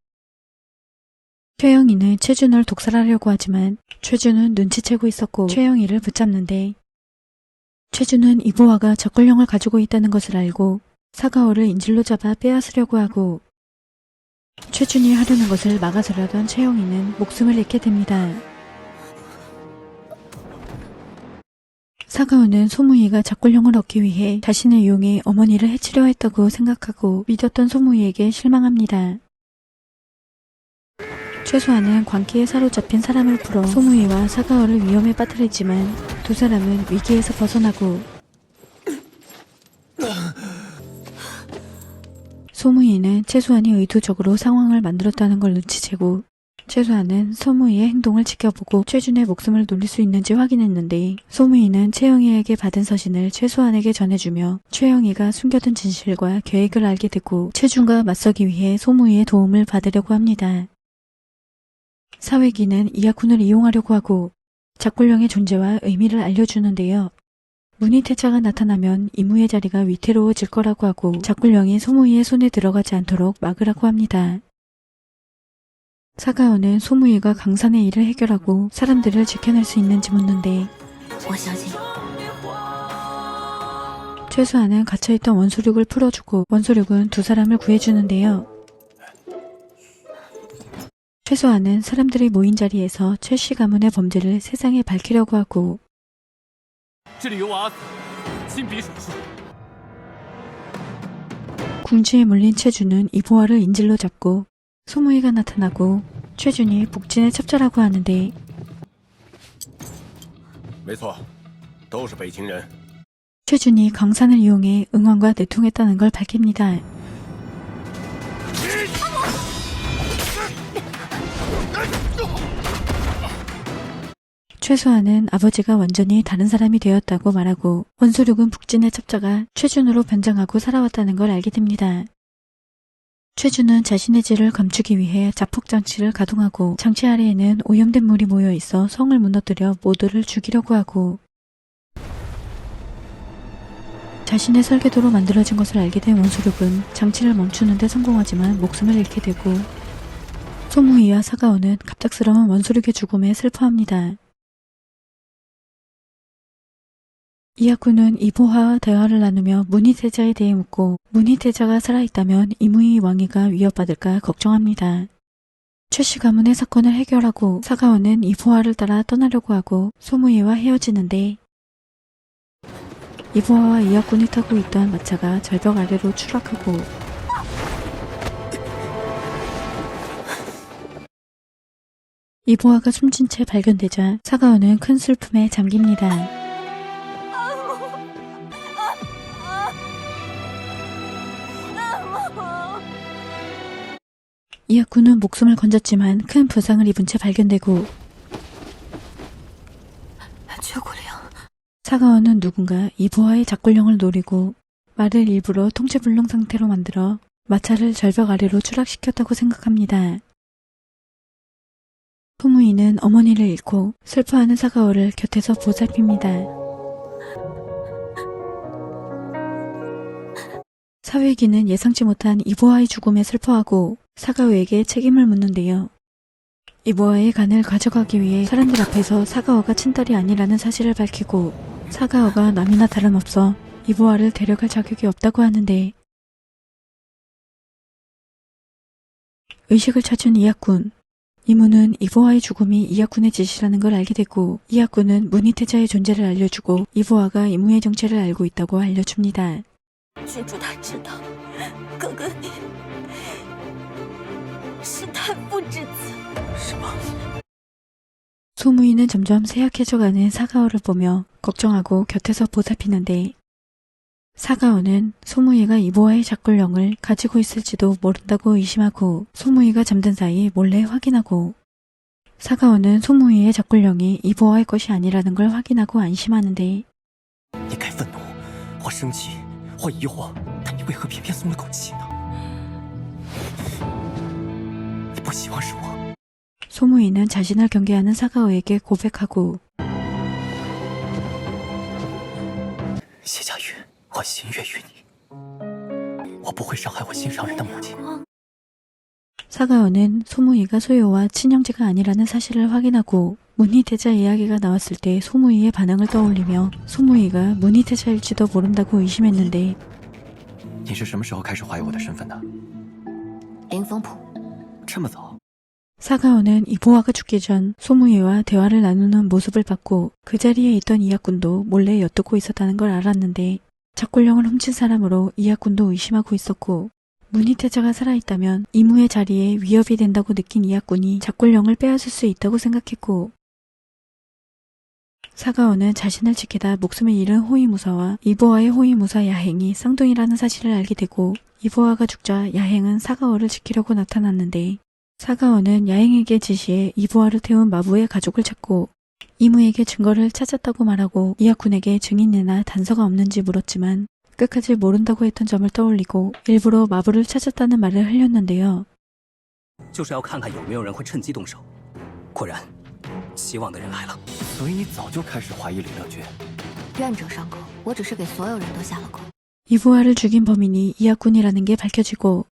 최영희는 최준을 독살하려고 하지만 최준은 눈치채고 있었고 최영희를 붙잡는데 최준은 이보아가 적걸령을 가지고 있다는 것을 알고 사가오를 인질로 잡아 빼앗으려고 하고 최준이 하려는 것을 막아서려던 최영희는 목숨을 잃게 됩니다. 사가오는 소무이가 적걸령을 얻기 위해 자신을 이용해 어머니를 해치려 했다고 생각하고 믿었던 소무이에게 실망합니다. 최소한은 광기에 사로잡힌 사람을 풀어 소무이와 사가오를 위험에 빠뜨리지만 두 사람은 위기에서 벗어나고 소무이는 최소한이 의도적으로 상황을 만들었다는 걸 눈치채고 최소한은 소무이의 행동을 지켜보고 최준의 목숨을 놀릴 수 있는지 확인했는데 소무이는 최영희에게 받은 서신을 최소한에게 전해주며 최영희가 숨겨둔 진실과 계획을 알게 되고 최준과 맞서기 위해 소무이의 도움을 받으려고 합니다. 사회기는 이하쿤을 이용하려고 하고 작굴령의 존재와 의미를 알려주는데요. 문희태자가 나타나면 이무의 자리가 위태로워질 거라고 하고 작굴령이 소무이의 손에 들어가지 않도록 막으라고 합니다. 사가오는 소무이가 강산의 일을 해결하고 사람들을 지켜낼 수 있는지 묻는데 我相信。 최소한은 갇혀있던 원소륙을 풀어주고 원소륙은 두 사람을 구해주는데요. 최소한은 사람들이 모인 자리에서 최씨 가문의 범죄를 세상에 밝히려고 하고 这里有我阿紫亲笔手书。 궁지에 몰린 최준은 이보아를 인질로 잡고 소무이가 나타나고 최준이 북진에 첩절하고 하는데 没错，都是北秦人。 최준이 강산을 이용해 응왕과 내통했다는 걸 밝힙니다. 최수아는 아버지가 완전히 다른 사람이 되었다고 말하고 원소륙은 북진의 첩자가 최준으로 변장하고 살아왔다는 걸 알게 됩니다. 최준은 자신의 죄를 감추기 위해 자폭장치를 가동하고 장치 아래에는 오염된 물이 모여 있어 성을 무너뜨려 모두를 죽이려고 하고 자신의 설계도로 만들어진 것을 알게 된 원소륙은 장치를 멈추는 데 성공하지만 목숨을 잃게 되고 소무이와 사가오는 갑작스러운 원소륙의 죽음에 슬퍼합니다. 이하쿠는 이보하와 대화를 나누며 문희태자에 대해 묻고 문희태자가 살아있다면 이무이 왕위가 위협받을까 걱정합니다. 최씨 가문의 사건을 해결하고 사가오는 이보하를 따라 떠나려고 하고 소무이와 헤어지는데 이보하와 이하군이 타고 있던 마차가 절벽 아래로 추락하고 이보하가 숨진 채 발견되자 사가오는 큰 슬픔에 잠깁니다. 이하쿠는 목숨을 건졌지만 큰 부상을 입은 채 발견되고 사가오는 누군가 이보하의 작굴령을 노리고 말을 일부러 통제불능 상태로 만들어 마차를 절벽 아래로 추락시켰다고 생각합니다. 소무이는 어머니를 잃고 슬퍼하는 사가오를 곁에서 보살핍니다. 사회기는 예상치 못한 이보하의 죽음에 슬퍼하고 사가오에게 책임을 묻는데요. 이보하의 간을 가져가기 위해 사람들 앞에서 사가오가 친딸이 아니라는 사실을 밝히고 사가오가 남이나 다름없어 이보하를 데려갈 자격이 없다고 하는데 의식을 찾은 이하군. 이무는 이보하의 죽음이 이하군의 짓이라는 걸 알게 되고 이하군은 문희태자의 존재를 알려주고 이보하가 이무의 정체를 알고 있다고 알려줍니다. 郡主他知道，哥哥你是太傅之子。什么？ 소무이는 점점 쇠약해져가는 사가오를 보며 걱정하고 곁에서 보살피는데 사가오는 소무이가 이보하의 작굴령을 가지고 있을지도 모른다고 의심하고 소무이가 잠든 사이 몰래 확인하고 사가오는 소무이의 작굴령이 이보하의 것이 아니라는 걸 확인하고 안심하는데 你该愤怒或生气或疑惑，但你为何偏偏松了口气呢？你不希望是我？ 소무이는 자신을 경계하는 사가오에게 고백하고 谢家玉，我心悦于你，我不会伤害我心上人的母亲。 사가오는 소무이가 소요와 친형제가 아니라는 사실을 확인하고 문희태자 이야기가 나왔을 때 소무이의 반응을 떠올리며 소무이가 문희태자일지도 모른다고 의심했는데 你是什么时候开始怀疑我的身份的？林风浦，这么早？ 사가오는 이보하가 죽기 전 소무이와 대화를 나누는 모습을 봤고 그 자리에 있던 이하군도 몰래 엿듣고 있었다는 걸 알았는데 작굴령을 훔친 사람으로 이하군도 의심하고 있었고 문희태자가 살아있다면 이무의 자리에 위협이 된다고 느낀 이하군이 작굴령을 빼앗을 수 있다고 생각했고 사가오는 자신을 지키다 목숨을 잃은 호위무사와 이보하의 호위무사 야행이 쌍둥이라는 사실을 알게 되고 이보하가 죽자 야행은 사가오를 지키려고 나타났는데 사가오는 야행에게 지시해 이보하를 태운 마부의 가족을 찾고 이무에게 증거를 찾았다고 말하고 이하군에게 증인이나 단서가 없는지 물었지만 끝까지 모른다고 했던 점을 떠올리고 일부러 마부를 찾았다는 말을 흘렸는데요. 就是要看看有没有人会趁机动手。果然，希望的人来了。所以你早就开始怀疑李乐君？愿者上钩，我只是给所有人都下了钩。 이보하를 죽인 범인이 이하군이라는 게 밝혀지고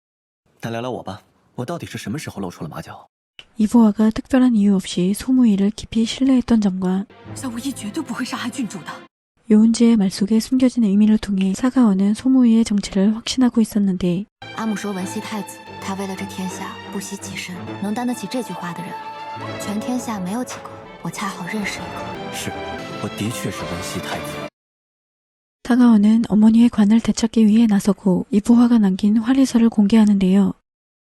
那聊聊我吧，我到底是什么时候露出了马脚？ 이보하가 특별한 이유 없이 소무이를 깊이 신뢰했던 점과 小无义绝对不会杀害郡主的。 요은지의 말 속에 숨겨진 의미를 통해 사가오는 소무이의 정체를 확신하고 있었는데 阿姆说文熙太子，他为了这天下不惜己身，能担得起这句话的人，全天下没有几个。我恰好认识一个。是，我的确是文熙太子。 사가오는 어머니의 관을 되찾기 위해 나서고 이보하가 남긴 활의서를 공개하는데요.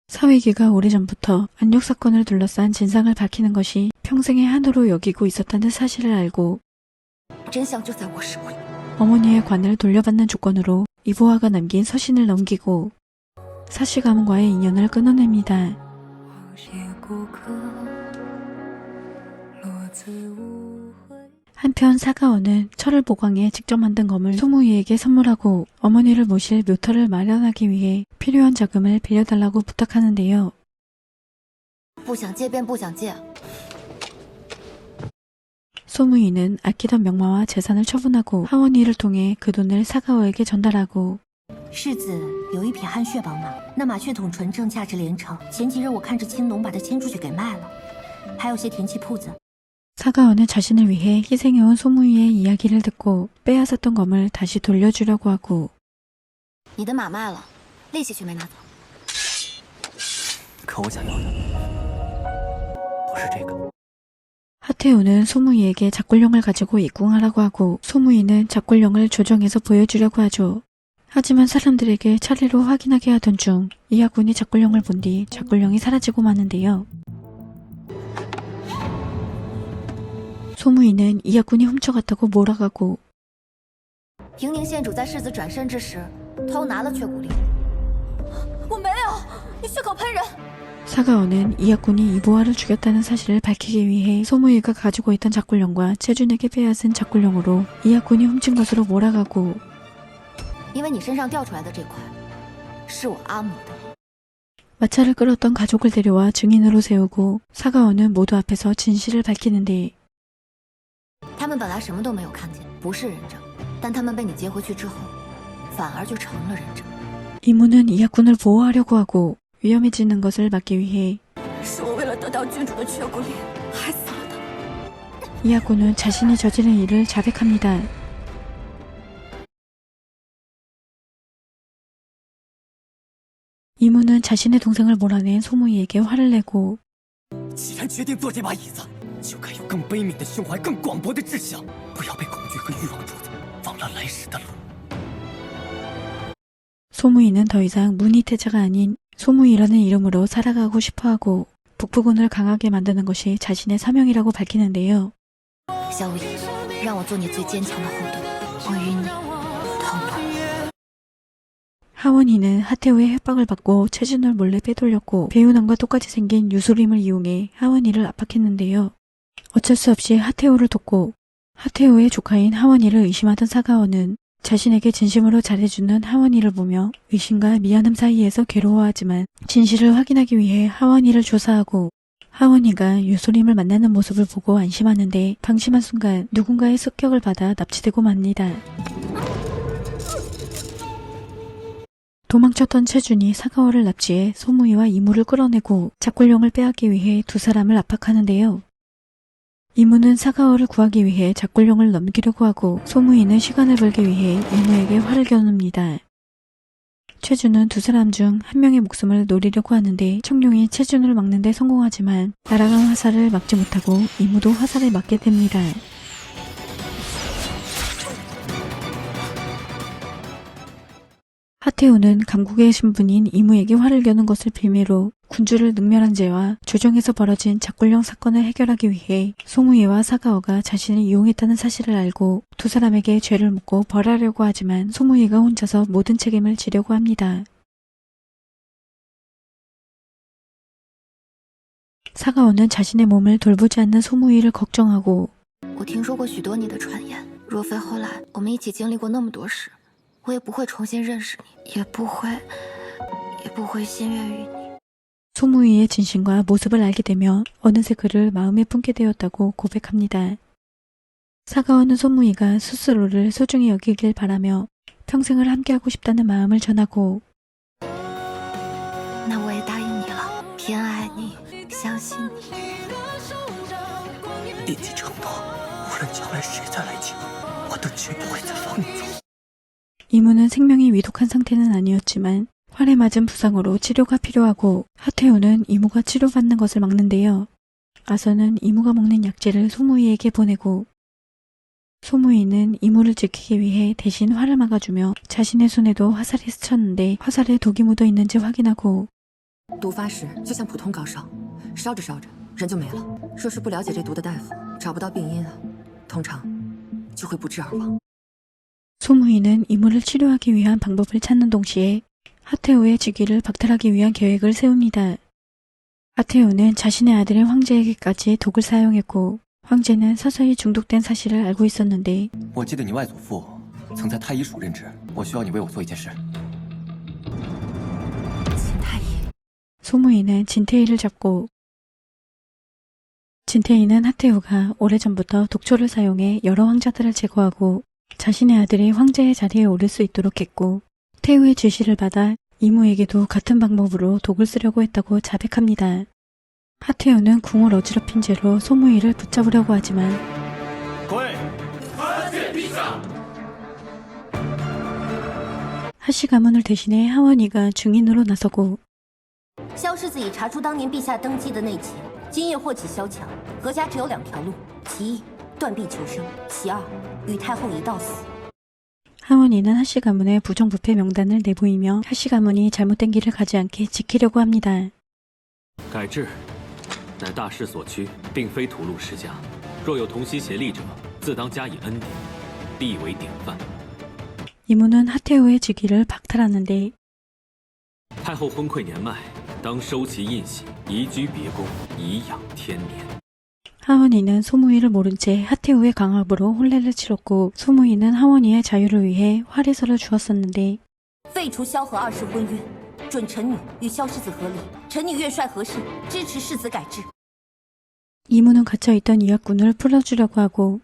사위기가 오래전부터 안력 사건을 둘러싼 진상을 밝히는 것이 평생의 한으로 여기고 있었다는 사실을 알고 真相就在我手里。 어머니의 관을 돌려받는 조건으로 이보하가 남긴 서신을 넘기고 사씨 가문과의 인연을 끊어냅니다. 孤客落自无 한편 사가오는 철을 보강해 직접 만든 검을 소무이에게 선물하고 어머니를 모실 묘터를 마련하기 위해 필요한 자금을 빌려달라고 부탁하는데요. 不想借便不想借。 소무이는 아끼던 명마와 재산을 처분하고 하원이를 통해 그 돈을 사가오에게 전달하고 世子有一匹汗血宝马，那马血统纯正，价值连城。前几日我看着青龙把它牵出去给卖了，还有些田契铺子。 사가오는 자신을 위해 희생해온 소무이의 이야기를 듣고 빼앗았던 검을 다시 돌려주려고 하고 你的马卖了，利息却没拿走。可我想要的不是这个。 하태우는 소무이에게 작굴령을 가지고 입궁하라고 하고 소무이는 작굴령을 조정해서 보여주려고 하죠. 하지만 사람들에게 차례로 확인하게 하던 중 이하군이 작굴령을 본 뒤 작굴령이 사라지고 마는데요. 소무이는 이하군이 훔쳐갔다고 몰아가고 平宁县主在世子转身之时偷拿了雀骨令。我没有，你血口喷人！ 사가오는 이하군이 이보아를 죽였다는 사실을 밝히기 위해 소무이가 가지고 있던 작굴령과 채준에게 빼앗은 작굴령으로 이하군이 훔친 것으로 몰아가고 因为你身上掉出来的这块是我阿母的。 마차를 끌었던 가족을 데려와 증인으로 세우고 사가오는 모두 앞에서 진실을 밝히는데 他们本来什么都没有看见，不是人证，但他们被你接回去之后，反而就成了人证。 이모는 이하군을 보호하려고 하고 위험해지는 것을 막기 위해 是我为了得到郡主的雀骨令，害死了他。 이하군은 자신이 저지른 일을 자백합니다. 이모는 자신의 동생을 몰아낸 소무이에게 화를 내고 既然决定做这把椅子，就该有更悲悯的胸怀，更广博的志向，不要被恐惧和欲望主宰，忘了来时的路。 소무이는 더 이상 문희태자가 아닌 소무이라는 이름으로 살아가고 싶어하고 북부군을 강하게 만드는 것이 자신의 사명이라고 밝히는데요. 小五姨，让我做你最坚强的后盾，我与你同路。 하원이는 하태우의 협박을 받고 채준을 몰래 빼돌렸고 배우남과 똑같이 생긴 유수림을 이용해 하원이를 압박했는데요. 어쩔 수 없이 하태우를 돕고 하태우의 조카인 하원이를 의심하던 사가오는 자신에게 진심으로 잘해주는 하원이를 보며 의심과 미안함 사이에서 괴로워하지만 진실을 확인하기 위해 하원이를 조사하고 하원이가 유수림을 만나는 모습을 보고 안심하는데 방심한 순간 누군가의 습격을 받아 납치되고 맙니다. 도망쳤던 채준이 사가오를 납치해 소무이와 이무를 끌어내고 작굴령을 빼앗기 위해 두 사람을 압박하는데요. 이무는 사가오를 구하기 위해 작굴령을 넘기려고 하고 소무이는 시간을 벌기 위해 이무에게 화를 겨눕니다. 채준은 두 사람 중 한 명의 목숨을 노리려고 하는데 청룡이 채준을 막는 데 성공하지만 날아간 화살을 막지 못하고 이무도 화살을 맞게 됩니다. 하태우는 감국의 신분인 이무에게 화를 겨눈 것을 빌미로 군주를 능멸한 죄와 조정에서 벌어진 작굴령 사건을 해결하기 위해 소무이와 사가오가 자신을 이용했다는 사실을 알고 두 사람에게 죄를 묻고 벌하려고 하지만 소무이가 혼자서 모든 책임을 지려고 합니다. 사가오는 자신의 몸을 돌보지 않는 소무이를 걱정하고 我听说过许多你的传言，若非后来我们一起经历过那么多事，我也不会重新认识你，也不会心悦于你。 소무이의 진심과 모습을 알게 되며 어느새 그를 마음에 품게 되었다고 고백합니다. 사가오는 소무이가 스스로를 소중히 여기길 바라며 평생을 함께하고 싶다는 마음을 전하고 那我也答应你了，偏爱你，相信你。立即承诺，无论将来谁再来请，我都绝不会再放你走。 이무는 생명이 위독한 상태는 아니었지만 활에 맞은 부상으로 치료가 필요하고 하태우는 이무가 치료받는 것을 막는데요. 아서는 이무가 먹는 약재를 소무이에게 보내고 소무이는 이무를 지키기 위해 대신 활을 막아주며 자신의 손에도 화살이 스쳤는데 화살에 독이 묻어 있는지 확인하고 毒发时就像普通高烧，烧着烧着人就没了。若是不了解这毒的大夫，找不到病因啊，通常就会不治而亡。 소무이는 이무를 치료하기 위한 방법을 찾는 동시에 하태우의 직위를 박탈하기 위한 계획을 세웁니다. 하태우는 자신의 아들인 황제에게까지 독을 사용했고 황제는 서서히 중독된 사실을 알고 있었는데 我记得你外祖父曾在太医署任职，我需要你为我做一件事。 소무이는 진태이를 잡고 진태이는 하태우가 오래전부터 독초를 사용해 여러 황자들을 제거하고 자신의 아들이 황제의 자리에 오를 수 있도록 했고 태우의 지시를 받아 이무에게도 같은 방법으로 독을 쓰려고 했다고 자백합니다. 하태우는 궁을 어지럽힌 채로 소무이를 붙잡으려고 하지만 하씨 가문을 대신해 하원이가 증인으로 나서고 萧世子已查出当年陛下登基的内情，今夜祸起萧墙，何家只有2条路：其一，断臂求生；其二，与太后一道死。 하원이는 하씨 가문의 부정부패 명단을 내보이며 하씨 가문이 잘못된 길을 가지 않게 지키려고 합니다. 改制乃大势所趋，并非屠戮世家。若有同心协力者，自当加以恩典，必为典范。 이무는 하태우의 즉위를 박탈하는데 太后昏聩年迈，当收其印玺，移居别宫，颐养天年。 하원이는 소무이를 모른 채 하태우의 강압으로 혼례를 치렀고 소무이는 하원이의 자유를 위해 화리서를 주었었는데 废除萧何2世婚约，准臣女与萧世子合离。臣女元帅何氏支持世子改制。 이무는 갇혀있던 이학군을 풀어주려고 하고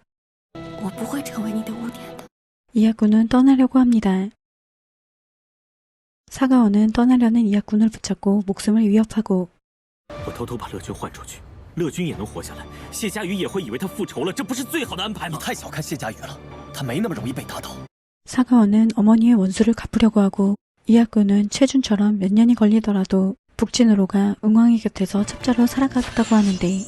我不会成为你的污点的。 이학군은 떠나려고 합니다. 사가원은 떠나려는 이학군을 붙잡고 목숨을 위협하고 我偷偷把乐君换出去，乐君也能活下来，谢家瑜也会以为他复仇了，这不是最好的安排吗？你太小看谢家瑜了，他没那么容易被打倒。 사가원은 어머니의 원수를 갚으려고 하고 이학군은 최준처럼 몇 년이 걸리더라도 북진으로가 응왕의 곁에서 첩자로 살아가겠다고 하는데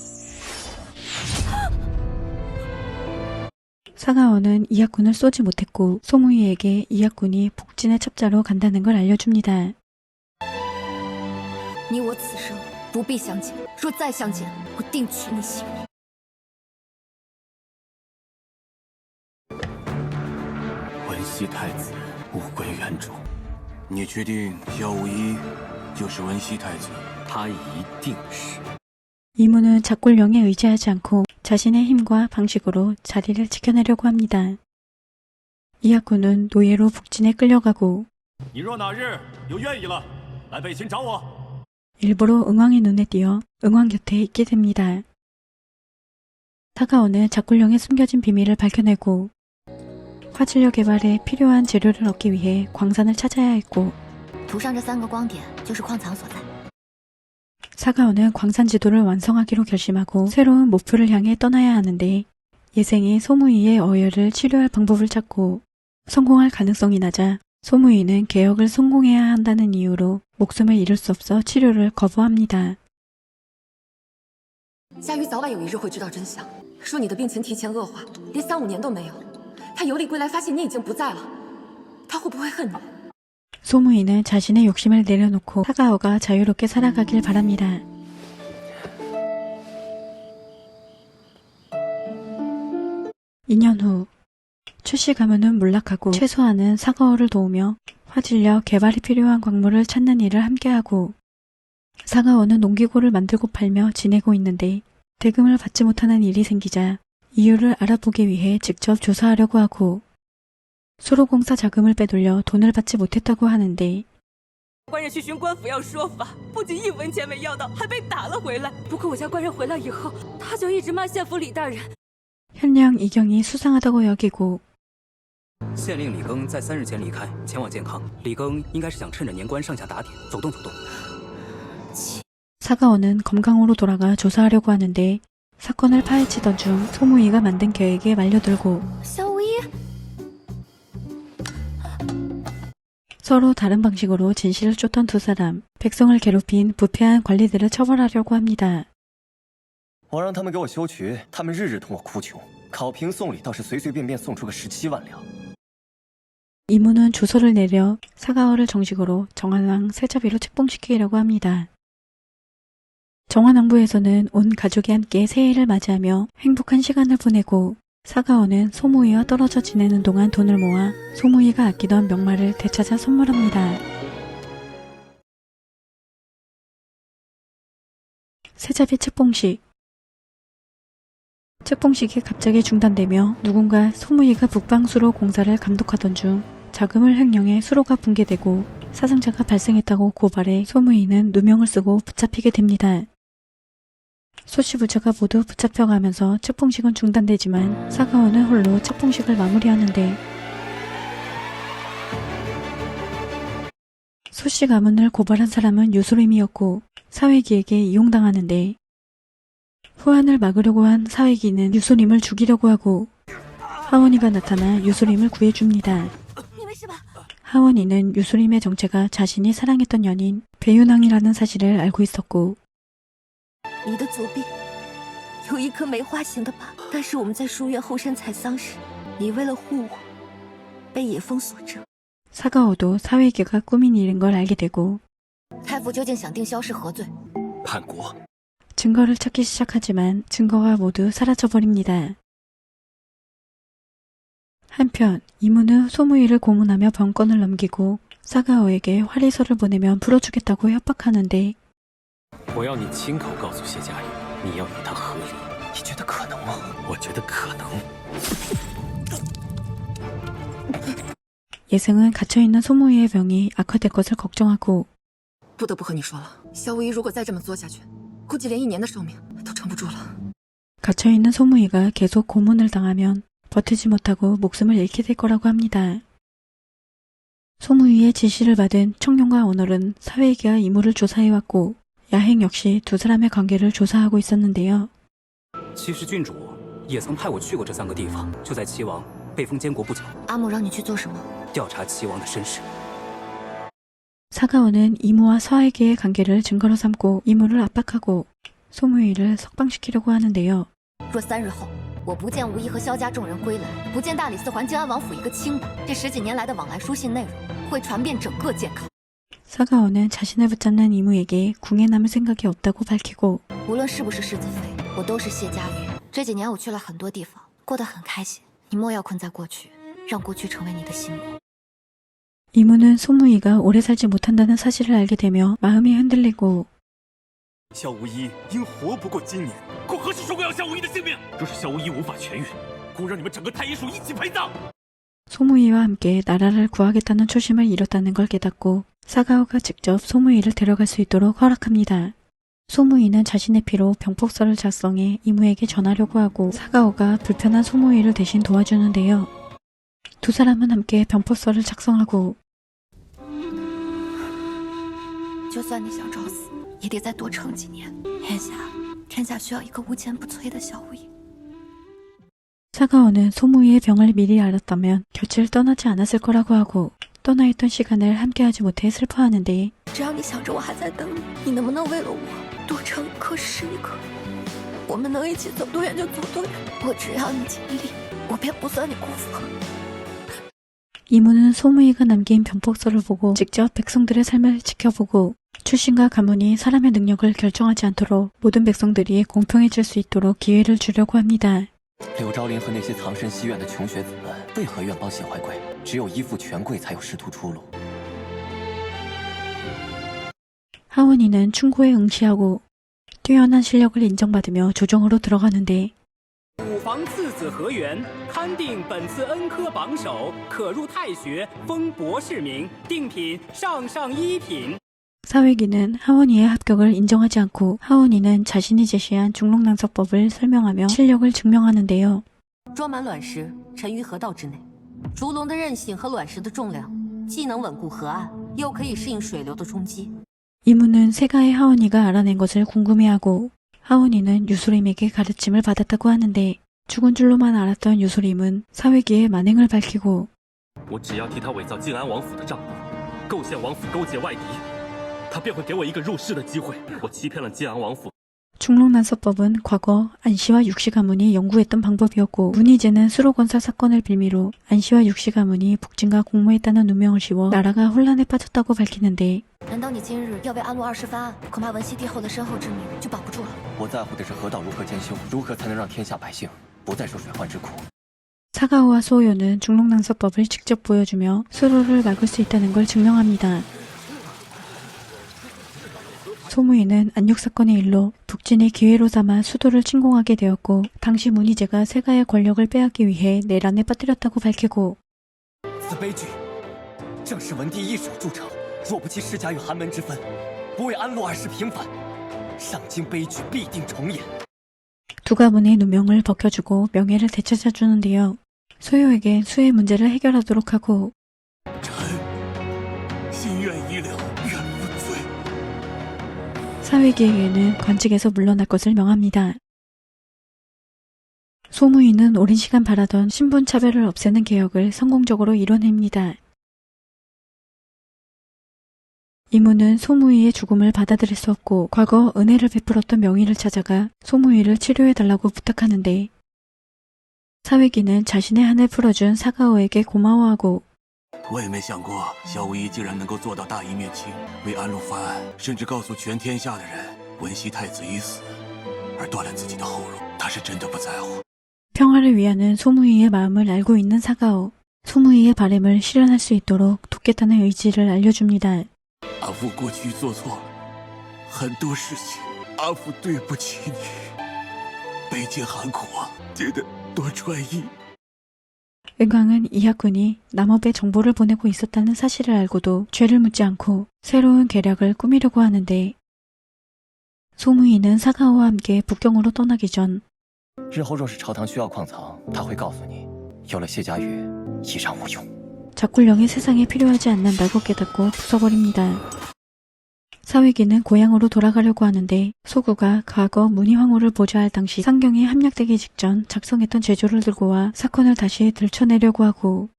사가원은 이학군을 쏘지 못했고 소무이에게 이학군이 북진의 첩자로 간다는 걸 알려줍니다. 你我此生不必相见，若再相见，我定取你性命。文熙太子物归原主，你确定萧无一就是文熙太子？他一定是。 이무는 작굴령에 의지하지 않고 자신의 힘과 방식으로 자리를 지켜내려고 합니다. 이학군은 노예로 북진에 끌려가고 你若哪日有愿意了，来北秦找我。 일부러 응왕의 눈에 띄어 응왕 곁에 있게 됩니다. 사가원은 작굴령에 숨겨진 비밀을 밝혀내고 화질력 개발에 필요한 재료를 얻기 위해 광산을 찾아야 했고 图上这3个光点就是矿藏所在。 사가원은 광산 지도를 완성하기로 결심하고 새로운 목표를 향해 떠나야 하는데 예생이 소무이의 어혈을 치료할 방법을 찾고 성공할 가능성이 낮아 소무이는 개혁을 성공해야 한다는 이유로 목숨을 잃을 수 없어 치료를 거부합니다. 夏雨早晚有一日会知道真相，说你的病情提前恶化，连3、5年都没有。他游历归来，发现你已经不在了，他会不会恨你？ 소무이는 자신의 욕심을 내려놓고 사가오가 자유롭게 살아가길 바랍니다. (2년) 후 최씨 가문은 몰락하고 최소한은 사가오를 도우며 화질력 개발이 필요한 광물을 찾는 일을 함께하고 사가오는 농기구를 만들고 팔며 지내고 있는데 대금을 받지 못하는 일이 생기자 이유를 알아보기 위해 직접 조사하려고 하고 수로공사 자금을 빼돌려 돈을 받지 못했다고 하는데 官人去询官府要说法，不仅1文钱没要到，还被打了回来。不过我家官人回来以后，他就一直骂县府李大人。 현령 이경이 수상하다고 여기고 县令李庚在3日前离开，前往健康。李庚应该是想趁着年关上下打点，走动走动。 사가원은 검강으로 돌아가 조사하려고 하는데 사건을 파헤치던 중 소무이가 만든 계획에 말려들고 萧无一， 서로 다른 방식으로 진실을 쫓던 두 사람, 백성을 괴롭힌 부패한 관리들을 처벌하려고 합니다. 我让他们给我修渠，他们日日同我哭穷。考评送礼倒是随随便便送出个17万两。 이무는 주소를 내려 사가오를 정식으로 정한왕 세자비로 책봉시키려고 합니다. 정한왕부에서는 온 가족이 함께 새해를 맞이하며 행복한 시간을 보내고 사가오는 소무이와 떨어져 지내는 동안 돈을 모아 소무이가 아끼던 명마를 되찾아 선물합니다. 세자비 책봉식 책봉식이 갑자기 중단되며 누군가 소무이가 북방수로 공사를 감독하던 중 자금을 횡령해 수로가 붕괴되고 사상자가 발생했다고 고발해 소무이는 누명을 쓰고 붙잡히게 됩니다. 소씨 부처가 모두 붙잡혀가면서 책봉식은 중단되지만 사가오는 홀로 책봉식을 마무리하는데 소씨 가문을 고발한 사람은 유수림이었고 사회기에게 이용당하는데 후환을 막으려고 한 사회기는 유수림을 죽이려고 하고 하원이가 나타나 유수림을 구해줍니다. 하원이는 유수림의 정체가 자신이 사랑했던 연인 배윤왕이라는 사실을 알고 있었고 你的左臂有一颗梅花形的疤，但是我们在书院后山采桑时，你为了护我，被野蜂所蛰。 사가오도 사회계가 꾸민 일인 걸 알게 되고 太傅究竟想定萧氏何罪？ 叛国。 증거를 찾기 시작하지만 증거가 모두 사라져버립니다. 한편 이문은 소무이를 고문하며 병권을 넘기고 사가오에게 활이서를 보내면 풀어주겠다고 협박하는데 我要你亲口告诉谢佳玉，你要与他和离。你觉得可能吗？我觉得可能。 예승은 갇혀있는 소무이의 병이 악화될 것을 걱정하고 不得不和你说了，萧无一如果再这么作下去，估计连1年的寿命都撑不住了。 갇혀있는 소무이가 계속 고문을 당하면 버티지 못하고 목숨을 잃게 될 거라고 합니다. 소무이의 지시를 받은 청룡과 언월은 사회계와 이무를 조사해왔고 야행 역시 두 사람의 관계를 조사하고 있었는데요. 其实郡主也曾派我去过这3个地方，就在齐王被封监国不久。阿母让你去做什么？调查齐王的身世。 사가오는 이무와 사회계의 관계를 증거로 삼고 이무를 압박하고 소무이를 석방시키려고 하는데요. 若3日后我不见无疑和萧家众人归来，不见大理寺还靖安王府一个清白，这10几年来的往来书信内容会传遍整个剑考。 사가오는 자신을 붙잡는 이무에게 궁에 남을 생각이 없다고 밝히고 无论是不是世子妃，我都是谢家玉。这几年我去了很多地方，过得很开心。你莫要困在过去，让过去成为你的心魔。 이무는 소무이가 오래 살지 못한다는 사실을 알게 되며 마음이 흔들리고 萧无一因活不过今年，故何时说过要萧无一的性命？若是萧无一无法痊愈，故让你们整个太医署一起陪葬。 소무이와 함께 나라를 구하겠다는 초심을 잃었다는 걸 깨닫고 사가오가 직접 소무이를 데려갈 수 있도록 허락합니다. 소무이는 자신의 피로 병폭서를 작성해 이무에게 전하려고 하고 사가오가 불편한 소무이를 대신 도와주는데요. 두 사람은 함께 병폭서를 작성하고 就算你想找死，也得再多撑几年。天下需要一个无坚不摧的萧无一。 사가오는 소무이의 병을 미리 알았다면 곁을 떠나지 않았을 거라고 하고 떠나있던 시간을 함께하지 못해 슬퍼하는데 只要你想着我还在等你，你能不能为了我多撑一刻是一刻？我们能一起走多远就走多远。我只要你尽力，我便不算你辜负。 이무는 소무이가 남긴 병폭서를 보고 직접 백성들의 삶을 지켜보고 출신과 가문이 사람의 능력을 결정하지 않도록 모든 백성들이 공평해질 수 있도록 기회를 주려고 합니다. 柳昭琳和那些藏身西院的穷学子们为何愿帮谢怀贵？只有依附权贵才有仕途出路。 하원이는 충고에 응시하고 뛰어난 실력을 인정받으며 조정으로 들어가는데 武房次子何元堪定本次恩科榜首，可入太学，封博士名，定品上上一品。 사회기는 하원이의 합격을 인정하지 않고 하원이는 자신이 제시한 중록난서법을 설명하며 실력을 증명하는데요. 装满卵石，沉于河道之内。烛龙的韧性和卵石的重量，既能稳固河岸，又可以适应水流的冲击。 이무는 세가의 하원이가 알아낸 것을 궁금해하고 하원이는 유수림에게 가르침을 받았다고 하는데 죽은 줄로만 알았던 유수림은 사회기의 만행을 밝히고 我只要替他伪造靖安王府的账目，构陷王府勾结外敌，他便会给我一个入世的机会。我欺骗了靖安王府。 중록난서법은 과거 안씨와 육씨 가문이 연구했던 방법이었고 문희재는 수로건설 사건을 빌미로 안씨와 육씨 가문이 북진과 공모했다는 누명을 씌워 나라가 혼란에 빠졌다고 밝히는데 难道你今日要为安禄二世翻案？恐怕文熙帝后的身后之名就保不住了。我在乎的是河道如何兼修，如何才能让天下百姓不再受水患之苦。 사가오와 소요는 중록난서법을 직접 보여주며 수로를 막을 수 있다는 걸 증명합니다. 소무이는 안육 사건의 일로 북진의 기회로 삼아 수도를 침공하게 되었고 당시 문희재가 세가의 권력을 빼앗기 위해 내란에 빠뜨렸다고 밝히고 此悲剧正是文帝一手铸成，若不弃世家与寒门之分，不为安陆二世平反，上京悲剧必定重演。 두 가문의 누명을 벗겨주고 명예를 되찾아주는데요. 소요에게 수의 문제를 해결하도록 하고 心愿已了，愿无罪。 사위기에게는 관직에서 물러날 것을 명합니다. 소무이는 오랜 시간 바라던 신분 차별을 없애는 개혁을 성공적으로 이뤄냅니다. 이무는 소무이의 죽음을 받아들일 수 없고 과거 은혜를 베풀었던 명의를 찾아가 소무이를 치료해달라고 부탁하는데 사위기는 자신의 한을 풀어준 사가오에게 고마워하고 我也没想过萧无一竟然能够做到大义灭亲，为安禄翻案，甚至告诉全天下的人文熙太子已死，而断了自己的后路。他是真的不在乎。 평화를 위하는 소무이의 마음을 알고 있는 사가오. 소무이의 바램을 실현할 수 있도록 돕겠다는 의지를 알려줍니다. 阿父过去做错了很多事情，阿父对不起你。北京寒苦啊，记得多穿衣。 은광은 이학군이 남업에 정보를 보내고 있었다는 사실을 알고도 죄를 묻지 않고 새로운 계략을 꾸미려고 하는데 소무이는 사가오와 함께 북경으로 떠나기 전 日后若是朝堂需要矿藏，他会告诉你，有了谢家玉，一然无用。 작굴령이 세상에 필요하지 않는다고 깨닫고 부숴버립니다. 사위기는 고향으로 돌아가려고 하는데 소구가 과거 문희황후를 보좌할 당시 상경이 함락되기 직전 작성했던 제조를 들고 와 사건을 다시 들춰내려고 하고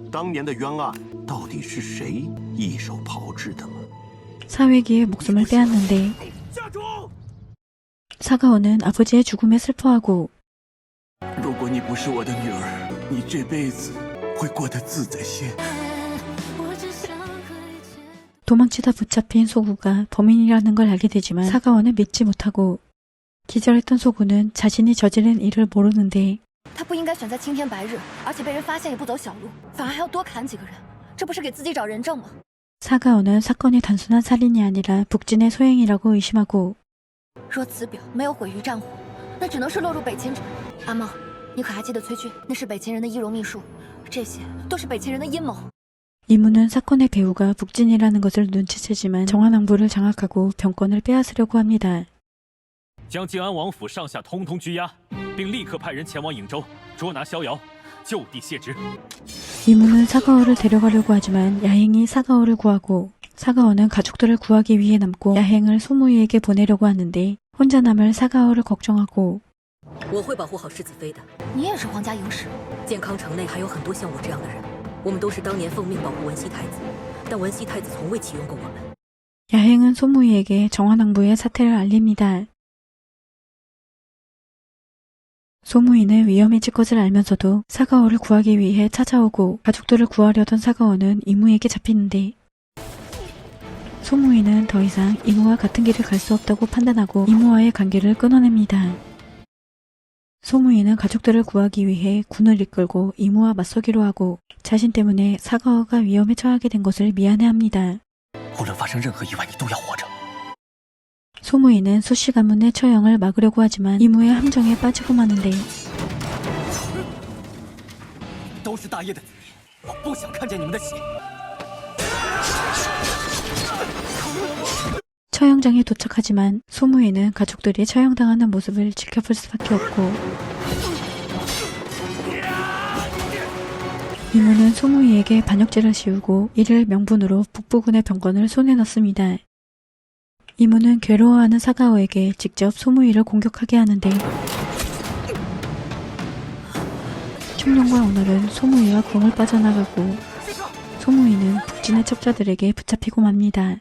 当年的冤案到底是谁一手炮制的吗？ 사위기의 목숨을 빼앗는데 사가오는 아버지의 죽음에 슬퍼하고 如果你不是我的女儿，你这辈子会过得自在些。 도망치다 붙잡힌 소구가 범인이라는 걸 알게 되지만 사가오는 믿지 못하고 기절했던 소구는 자신이 저지른 일을 모르는데 他不应该选在青天白日，而且被人发现也不走小路，反而还要多砍几个人，这不是给自己找人证吗？ 사가오는 사건이 단순한 살인이 아니라 북진의 소행이라고 의심하고 若此表没有毁于战火，那只能是落入北秦。阿茂，你可还记得崔俊？那是北秦人的易容秘术，这些都是北秦人的阴谋。 이무는 사건의 배후가 북진이라는 것을 눈치채지만 정화낭부를 장악하고 병권을 빼앗으려고 합니다. 将靖安王府上下通通拘押，并立刻派人前往颍州捉拿逍遥，就地谢职。 이무는 사가오를 데려가려고 하지만 야행이 사가오를 구하고 사가오는 가족들을 구하기 위해 남고 야행을 소무이에게 보내려고 하는데 혼자 남을 사가오를 걱정하고 我会保护好世子妃的。你也是皇家营使，健康城内还有很多像我这样的人，我们都是当年奉命保护文熙太子，但文熙太子从未启用过我们。 야행은 소무이에게 정화낭부의 사태를 알립니다. 소무이는 위험해질 것을 알면서도 사가오를 구하기 위해 찾아오고 가족들을 구하려던 사가오는 이무에게 잡히는데 소무이는 더 이상 이무와 같은 길을 갈 수 없다고 판단하고 이무와의 관계를 끊어냅니다. 소무이는 가족들을 구하기 위해 군을 이끌고 이무와 맞서기로 하고 자신 때문에 사가오가 위험에 처하게 된 것을 미안해합니다. 无论发生任何意外，你都要活着。 소무이는 수씨 가문의 처형을 막으려고 하지만 이무의 함정에 빠지고 마는데 都是大业的子民，我不想看见你们的血。 처형장에 도착하지만 소무이는 가족들이 처형당하는 모습을 지켜볼 수밖에 없고 이무는 소무이에게 반역죄를 씌우고 이를 명분으로 북부군의 병권을 손에 넣습니다. 이무는 괴로워하는 사가오에게 직접 소무이를 공격하게 하는데 충룡과 오늘은 소무이와 궁을 빠져나가고 소무이는 북진의 첩자들에게 붙잡히고 맙니다.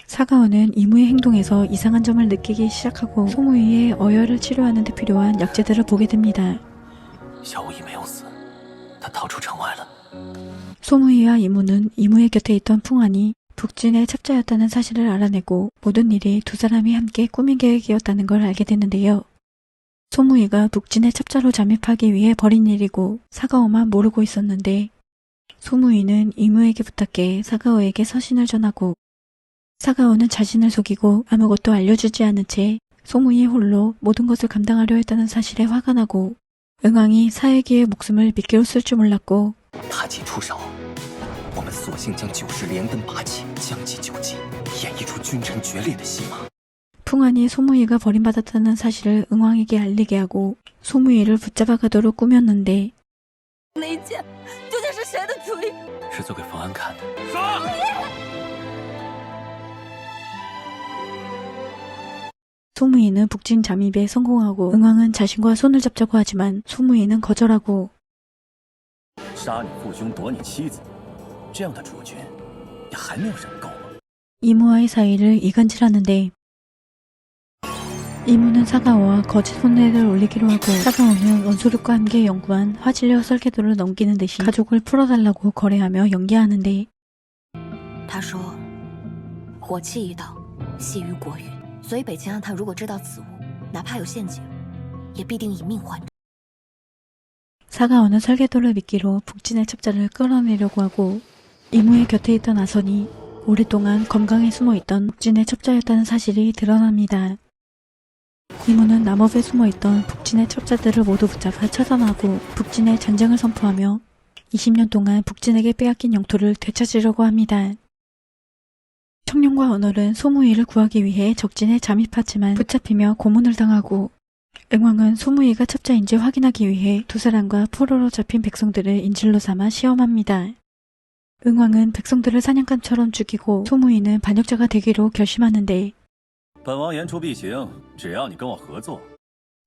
사가오는 이무의 행동에서 이상한 점을 느끼기 시작하고 소무이의 어혈을 치료하는 데 필요한 약재들을 보게 됩니다. 萧无一没有死，他逃出城外了。 소무이와 이무는 이무의 곁에 있던 풍안이 북진의 첩자였다는 사실을 알아내고 모든 일이 두 사람이 함께 꾸민 계획이었다는 걸 알게 되는데요. 소무이가 북진의 첩자로 잠입하기 위해 벌인 일이고 사가오만 모르고 있었는데 소무이는 이무에게 부탁해 사가오에게 서신을 전하고 사가오는 자신을 속이고 아무것도 알려주지 않은 채 소무이의 홀로 모든 것을 감당하려 했다는 사실에 화가 나고 응왕이 사에게의 목숨을 미끼로 쓸 줄 몰랐고 妲己出手，我们索性将9世连根拔起，将计就计，演绎出君臣决裂的戏码。 풍안이 소무이가 버림받았다는 사실을 응왕에게 알리게 하고 소무이를 붙잡아 가도록 꾸몄는데 那一剑究竟是谁的主意？是做给冯安看的。 소무이는 북진 잠입에 성공하고 응왕은 자신과 손을 잡자고 하지만 소무이는 거절하고 杀你父兄夺你妻子，这样的主君，你还没有忍够吗？ 이무와의 사이를 이간질하는데 이무는 사가오와 거짓 혼례를 올리기로 하고 사가오는 원소력과 함께 연구한 화질려 설계도를 넘기는 대신 가족을 풀어달라고 거래하며 연기하는데 他说：“火气一道，系于国运。所以北秦暗探如果知道此物，哪怕有陷阱，也必定以命还之。” 사가오는 설계도를 미끼로 북진의 첩자를 끌어내려고 하고 이무의 곁에 있던 아선이 오랫동안 검강에 숨어있던 북진의 첩자였다는 사실이 드러납니다. 이무는 남업에 숨어있던 북진의 첩자들을 모두 붙잡아 처단하고 북진의 전쟁을 선포하며 20년 동안 북진에게 빼앗긴 영토를 되찾으려고 합니다. 청룡과 언월은 소무이를 구하기 위해 적진에 잠입하지만 붙잡히며 고문을 당하고 응왕은 소무이가 첩자인지 확인하기 위해 두 사람과 포로로 잡힌 백성들을 인질로 삼아 시험합니다. 응왕은 백성들을 사냥감처럼 죽이고 소무이는 반역자가 되기로 결심하는데 本王言出必行，只要你跟我合作。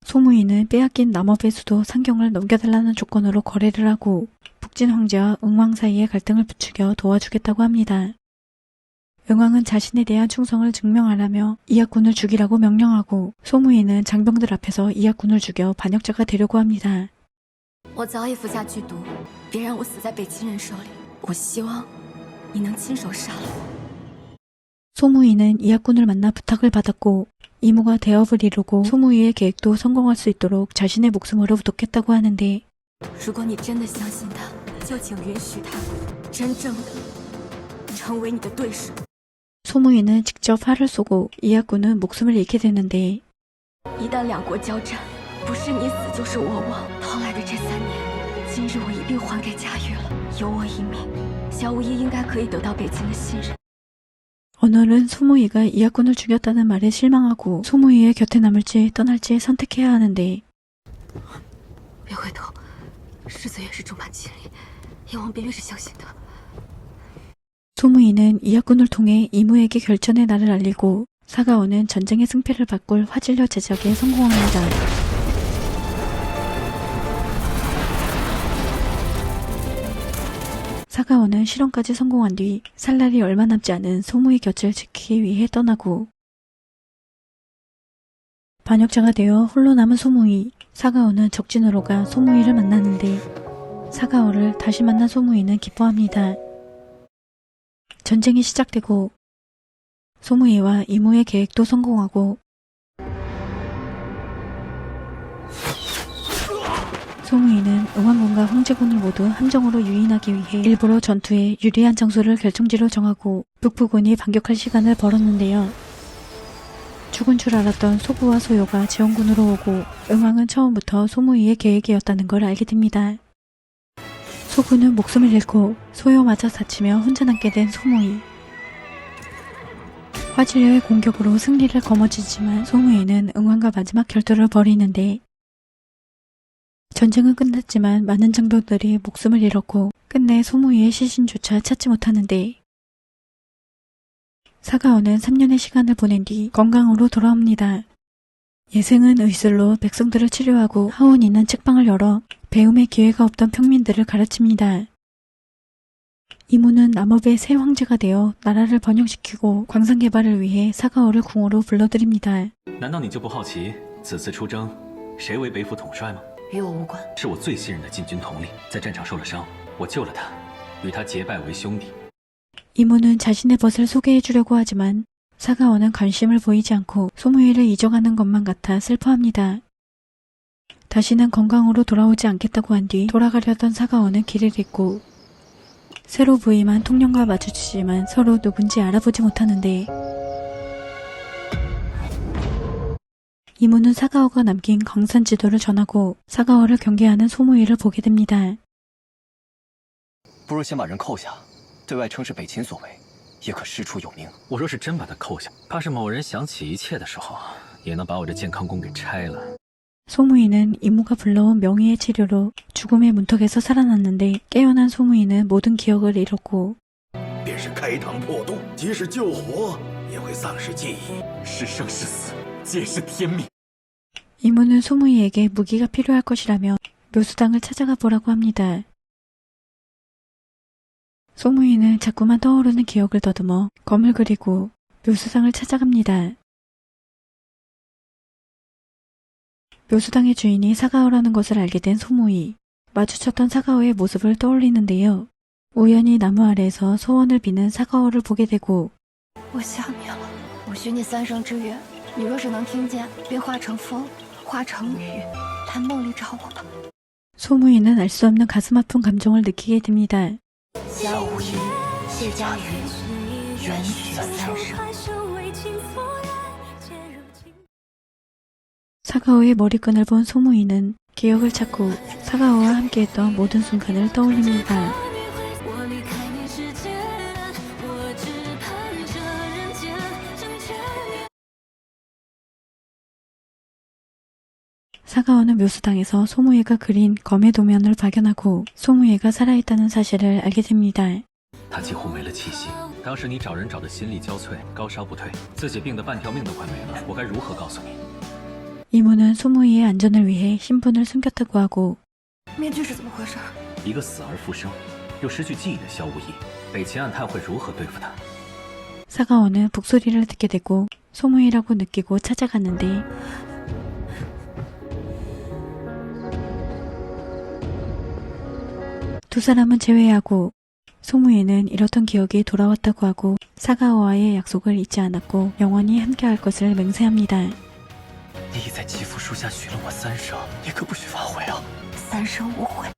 소무이는 빼앗긴 남업의 수도 상경을 넘겨달라는 조건으로 거래를 하고 북진 황제와 응왕 사이의 갈등을 부추겨 도와주겠다고 합니다. 응왕은 자신에 대한 충성을 증명하라며 이학군을 죽이라고 명령하고 소무이는 장병들 앞에서 이학군을 죽여 반역자가 되려고 합니다. 我早已服下剧毒，别让我死在北秦人手里。我希望你能亲手杀了我。 소무이는 이학군을 만나 부탁을 받았고 이무가 대업을 이루고 소무이의 계획도 성공할 수 있도록 자신의 목숨으로 부탁했다고 하는데 如果你真的相信他，就请允许他真正的成为你的对手。 소무이는 직접 활을 쏘고 이학군은 목숨을 잃게 되는데 一旦两国交战，不是你死就是我亡。逃来的这3年，今日我一并还给家玉了。有我一命，萧无一应该可以得到北京的信任。 언월은 소무이가 이학군을 죽였다는 말에 실망하고 소무이의 곁에 남을지 떠날지 선택해야 하는데 别回头，世子也是众叛亲离，燕王必定是相信的。 소무이는 이학군을 통해 이무에게 결전의 날을 알리고 사가오는 전쟁의 승패를 바꿀 화질려 제작에 성공합니다. 사가오는 실험까지 성공한 뒤 살 날이 얼마 남지 않은 소무이 곁을 지키기 위해 떠나고 반역자가 되어 홀로 남은 소무이, 사가오는 적진으로 가 소무이를 만나는데 사가오를 다시 만난 소무이는 기뻐합니다. 전쟁이 시작되고 소무이와 이무의 계획도 성공하고 소무이는 응왕군과 황제군을 모두 함정으로 유인하기 위해 일부러 전투에 유리한 장소를 결정지로 정하고 북부군이 반격할 시간을 벌었는데요. 죽은 줄 알았던 소부와 소요가 지원군으로 오고 응왕은 처음부터 소무이의 계획이었다는 걸 알게 됩니다. 소부는 목숨을 잃고 소요마저 다치며 혼자 남게 된 소무이. 화질려의 공격으로 승리를 거머쥐지만 소무이는 응왕과 마지막 결투를 벌이는데 전쟁은 끝났지만 많은 장병들이 목숨을 잃었고 끝내 소무이의 시신조차 찾지 못하는데 사가오는 3년의 시간을 보낸 뒤 건강으로 돌아옵니다. 예승은 의술로 백성들을 치료하고 하온이는 책방을 열어 배움의 기회가 없던 평민들을 가르칩니다. 이무는 남업의 새 황제가 되어 나라를 번영시키고 광산 개발을 위해 사가오를 궁으로 불러들입니다. 难道你就不好奇此次出征谁为北府统帅吗？ 与我无关。是我最信任的禁军统领，在战场受了伤，我救了他，与他结拜为兄弟。 이무는 자신의 벗을 소개해주려고 하지만 사가오는 관심을 보이지 않고 소무이를 잊어가는 것만 같아 슬퍼합니다. 다시는 건강으로 돌아오지 않겠다고 한 뒤 돌아가려던 사가오는 길을 잃고 새로 부임한 통령과 마주치지만 서로 누군지 알아보지 못하는데 이모는 사가오가 남긴 광산 지도를 전하고 사가오를 경계하는 소무이를 보게 됩니다. 不如先把人扣下，对外称是北秦所为，也可师出有名。我若是真把他扣下，怕是某人想起一切的时候，也能把我这健康宫给拆了。 소무이는 이모가 불러온 명의의 치료로 죽음의 문턱에서 살아났는데 깨어난 소무이는 모든 기억을 잃었고 便是开膛破肚，即使救活，也会丧失记忆。是生是死，皆是天命。 이모는 소무이에게 무기가 필요할 것이라며 묘수당을 찾아가 보라고 합니다. 소무이는 자꾸만 떠오르는 기억을 더듬어 검을 그리고 묘수당을 찾아갑니다. 묘수당의 주인이 사가오라는 것을 알게 된 소무이. 마주쳤던 사가오의 모습을 떠올리는데요. 우연히 나무 아래에서 소원을 비는 사가오를 보게 되고 我想你了，我许你3生之约，你若是能听见，便化成风，化成雨，来梦里找我吧。 소무이는 알 수 없는 가슴 아픈 감정을 느끼게 됩니다. 萧无疑、谢家瑜，缘许3生。 사가오의 머리끈을 본 소무이는 기억을 찾고 사가오와 함께했던 모든 순간을 떠올립니다. 사가오는 묘수당에서 소무이가 그린 검의 도면을 발견하고 소무이가 살아있다는 사실을 알게 됩니다. 他几乎没了气息。当时你找人找得心力交瘁，高烧不退，自己病得半条命都快没了，我该如何告诉你？ 이모는 소무이의 안전을 위해 신분을 숨겼다고 하고 面具是怎么回事？一个死而复生，又失去记忆的萧无意，北秦暗探会如何对付他？ 사가오는 북소리를 듣게 되고 소무이라고 느끼고 찾아갔는데 두 사람은 제외하고 소무이는 잃었던 기억이 돌아왔다고 하고 사가오와의 약속을 잊지 않았고 영원히 함께할 것을 맹세합니다. 你已在祈福树下许了我3生，你可不许反悔啊！ 3生无悔。